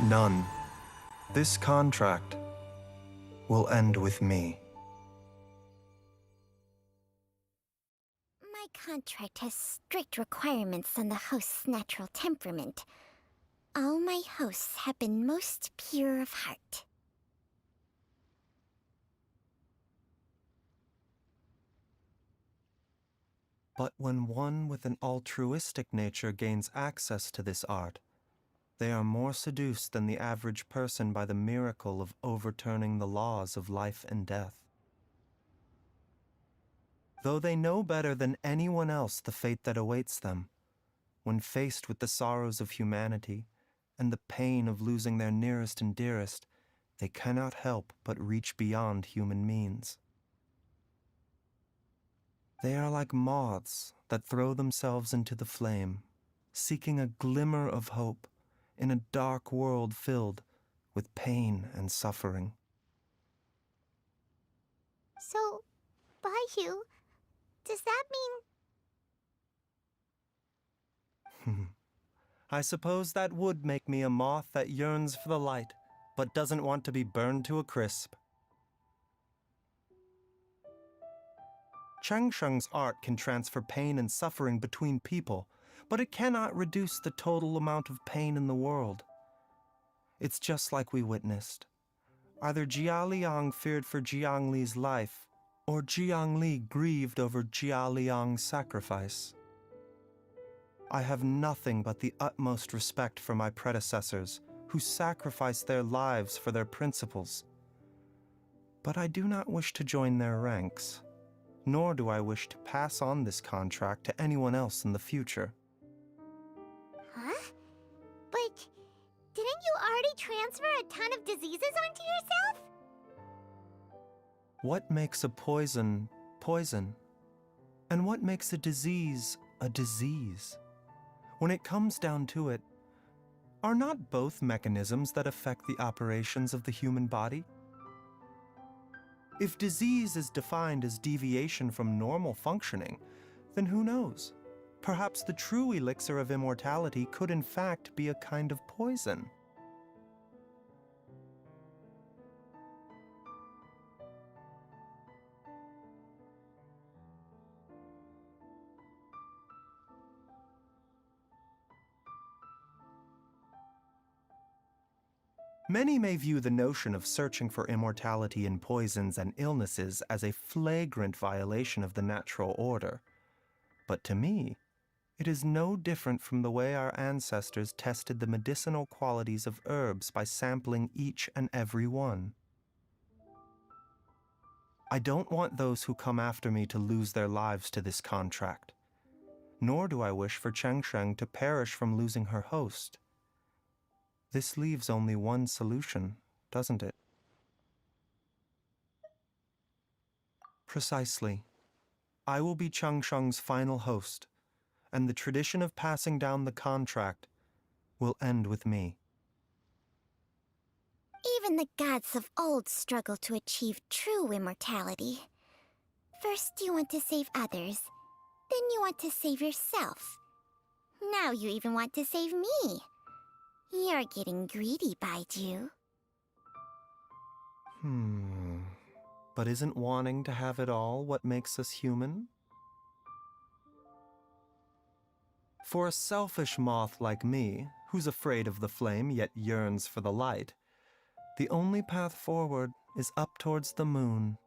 None. This contract will end with me. My contract has strict requirements on the host's natural temperament. All my hosts have been most pure of heart. But when one with an altruistic nature gains access to this art, they are more seduced than the average person by the miracle of overturning the laws of life and death. Though they know better than anyone else the fate that awaits them, when faced with the sorrows of humanity and the pain of losing their nearest and dearest, they cannot help but reach beyond human means. They are like moths that throw themselves into the flame, seeking a glimmer of hope in a dark world filled with pain and suffering. So, Baizhu, does that mean I suppose that would make me a moth that yearns for the light, but doesn't want to be burned to a crisp. Chang Sheng's art can transfer pain and suffering between people, but it cannot reduce the total amount of pain in the world. It's just like we witnessed. Either Jia Liang feared for Jiang Li's life, or Jiang Li grieved over Jia Liang's sacrifice. I have nothing but the utmost respect for my predecessors, who sacrificed their lives for their principles. But I do not wish to join their ranks, nor do I wish to pass on this contract to anyone else in the future. Huh? But didn't you already transfer a ton of diseases onto yourself? What makes a poison, poison? And what makes a disease a disease? When it comes down to it, are not both mechanisms that affect the operations of the human body? If disease is defined as deviation from normal functioning, then who knows? Perhaps the true elixir of immortality could in fact be a kind of poison. Many may view the notion of searching for immortality in poisons and illnesses as a flagrant violation of the natural order. But to me, it is no different from the way our ancestors tested the medicinal qualities of herbs by sampling each and every one. I don't want those who come after me to lose their lives to this contract, nor do I wish for Cheng Sheng to perish from losing her host. This leaves only one solution, doesn't it? Precisely. I will be Cheng Sheng's final host, and the tradition of passing down the contract will end with me. Even the gods of old struggle to achieve true immortality. First you want to save others, then you want to save yourself. Now you even want to save me. You're getting greedy, Baizhu. But isn't wanting to have it all what makes us human? For a selfish moth like me, who's afraid of the flame yet yearns for the light, the only path forward is up towards the moon.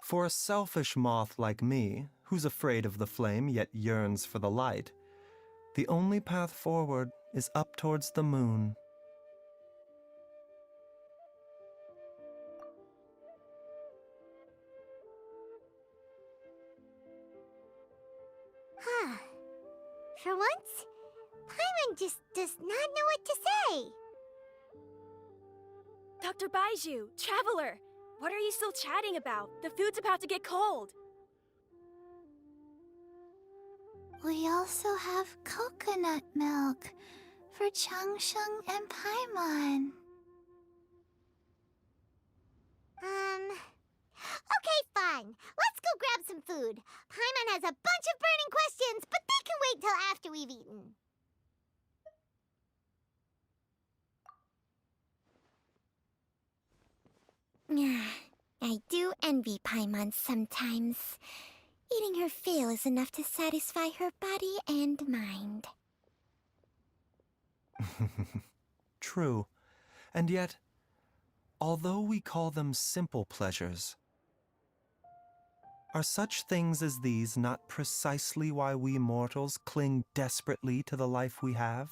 For a selfish moth like me, who's afraid of the flame yet yearns for the light, the only path forward is up towards the moon. Huh. For once, Paimon just does not know what to say. Dr. Baizhu, Traveler, what are you still chatting about? The food's about to get cold. We also have coconut milk for Changsheng and Paimon. Okay, fine. Let's go grab some food. Paimon has a bunch of burning questions, but they can wait till after we've eaten. I do envy Paimon sometimes. Eating her fill is enough to satisfy her body and mind. True. And yet, although we call them simple pleasures, are such things as these not precisely why we mortals cling desperately to the life we have?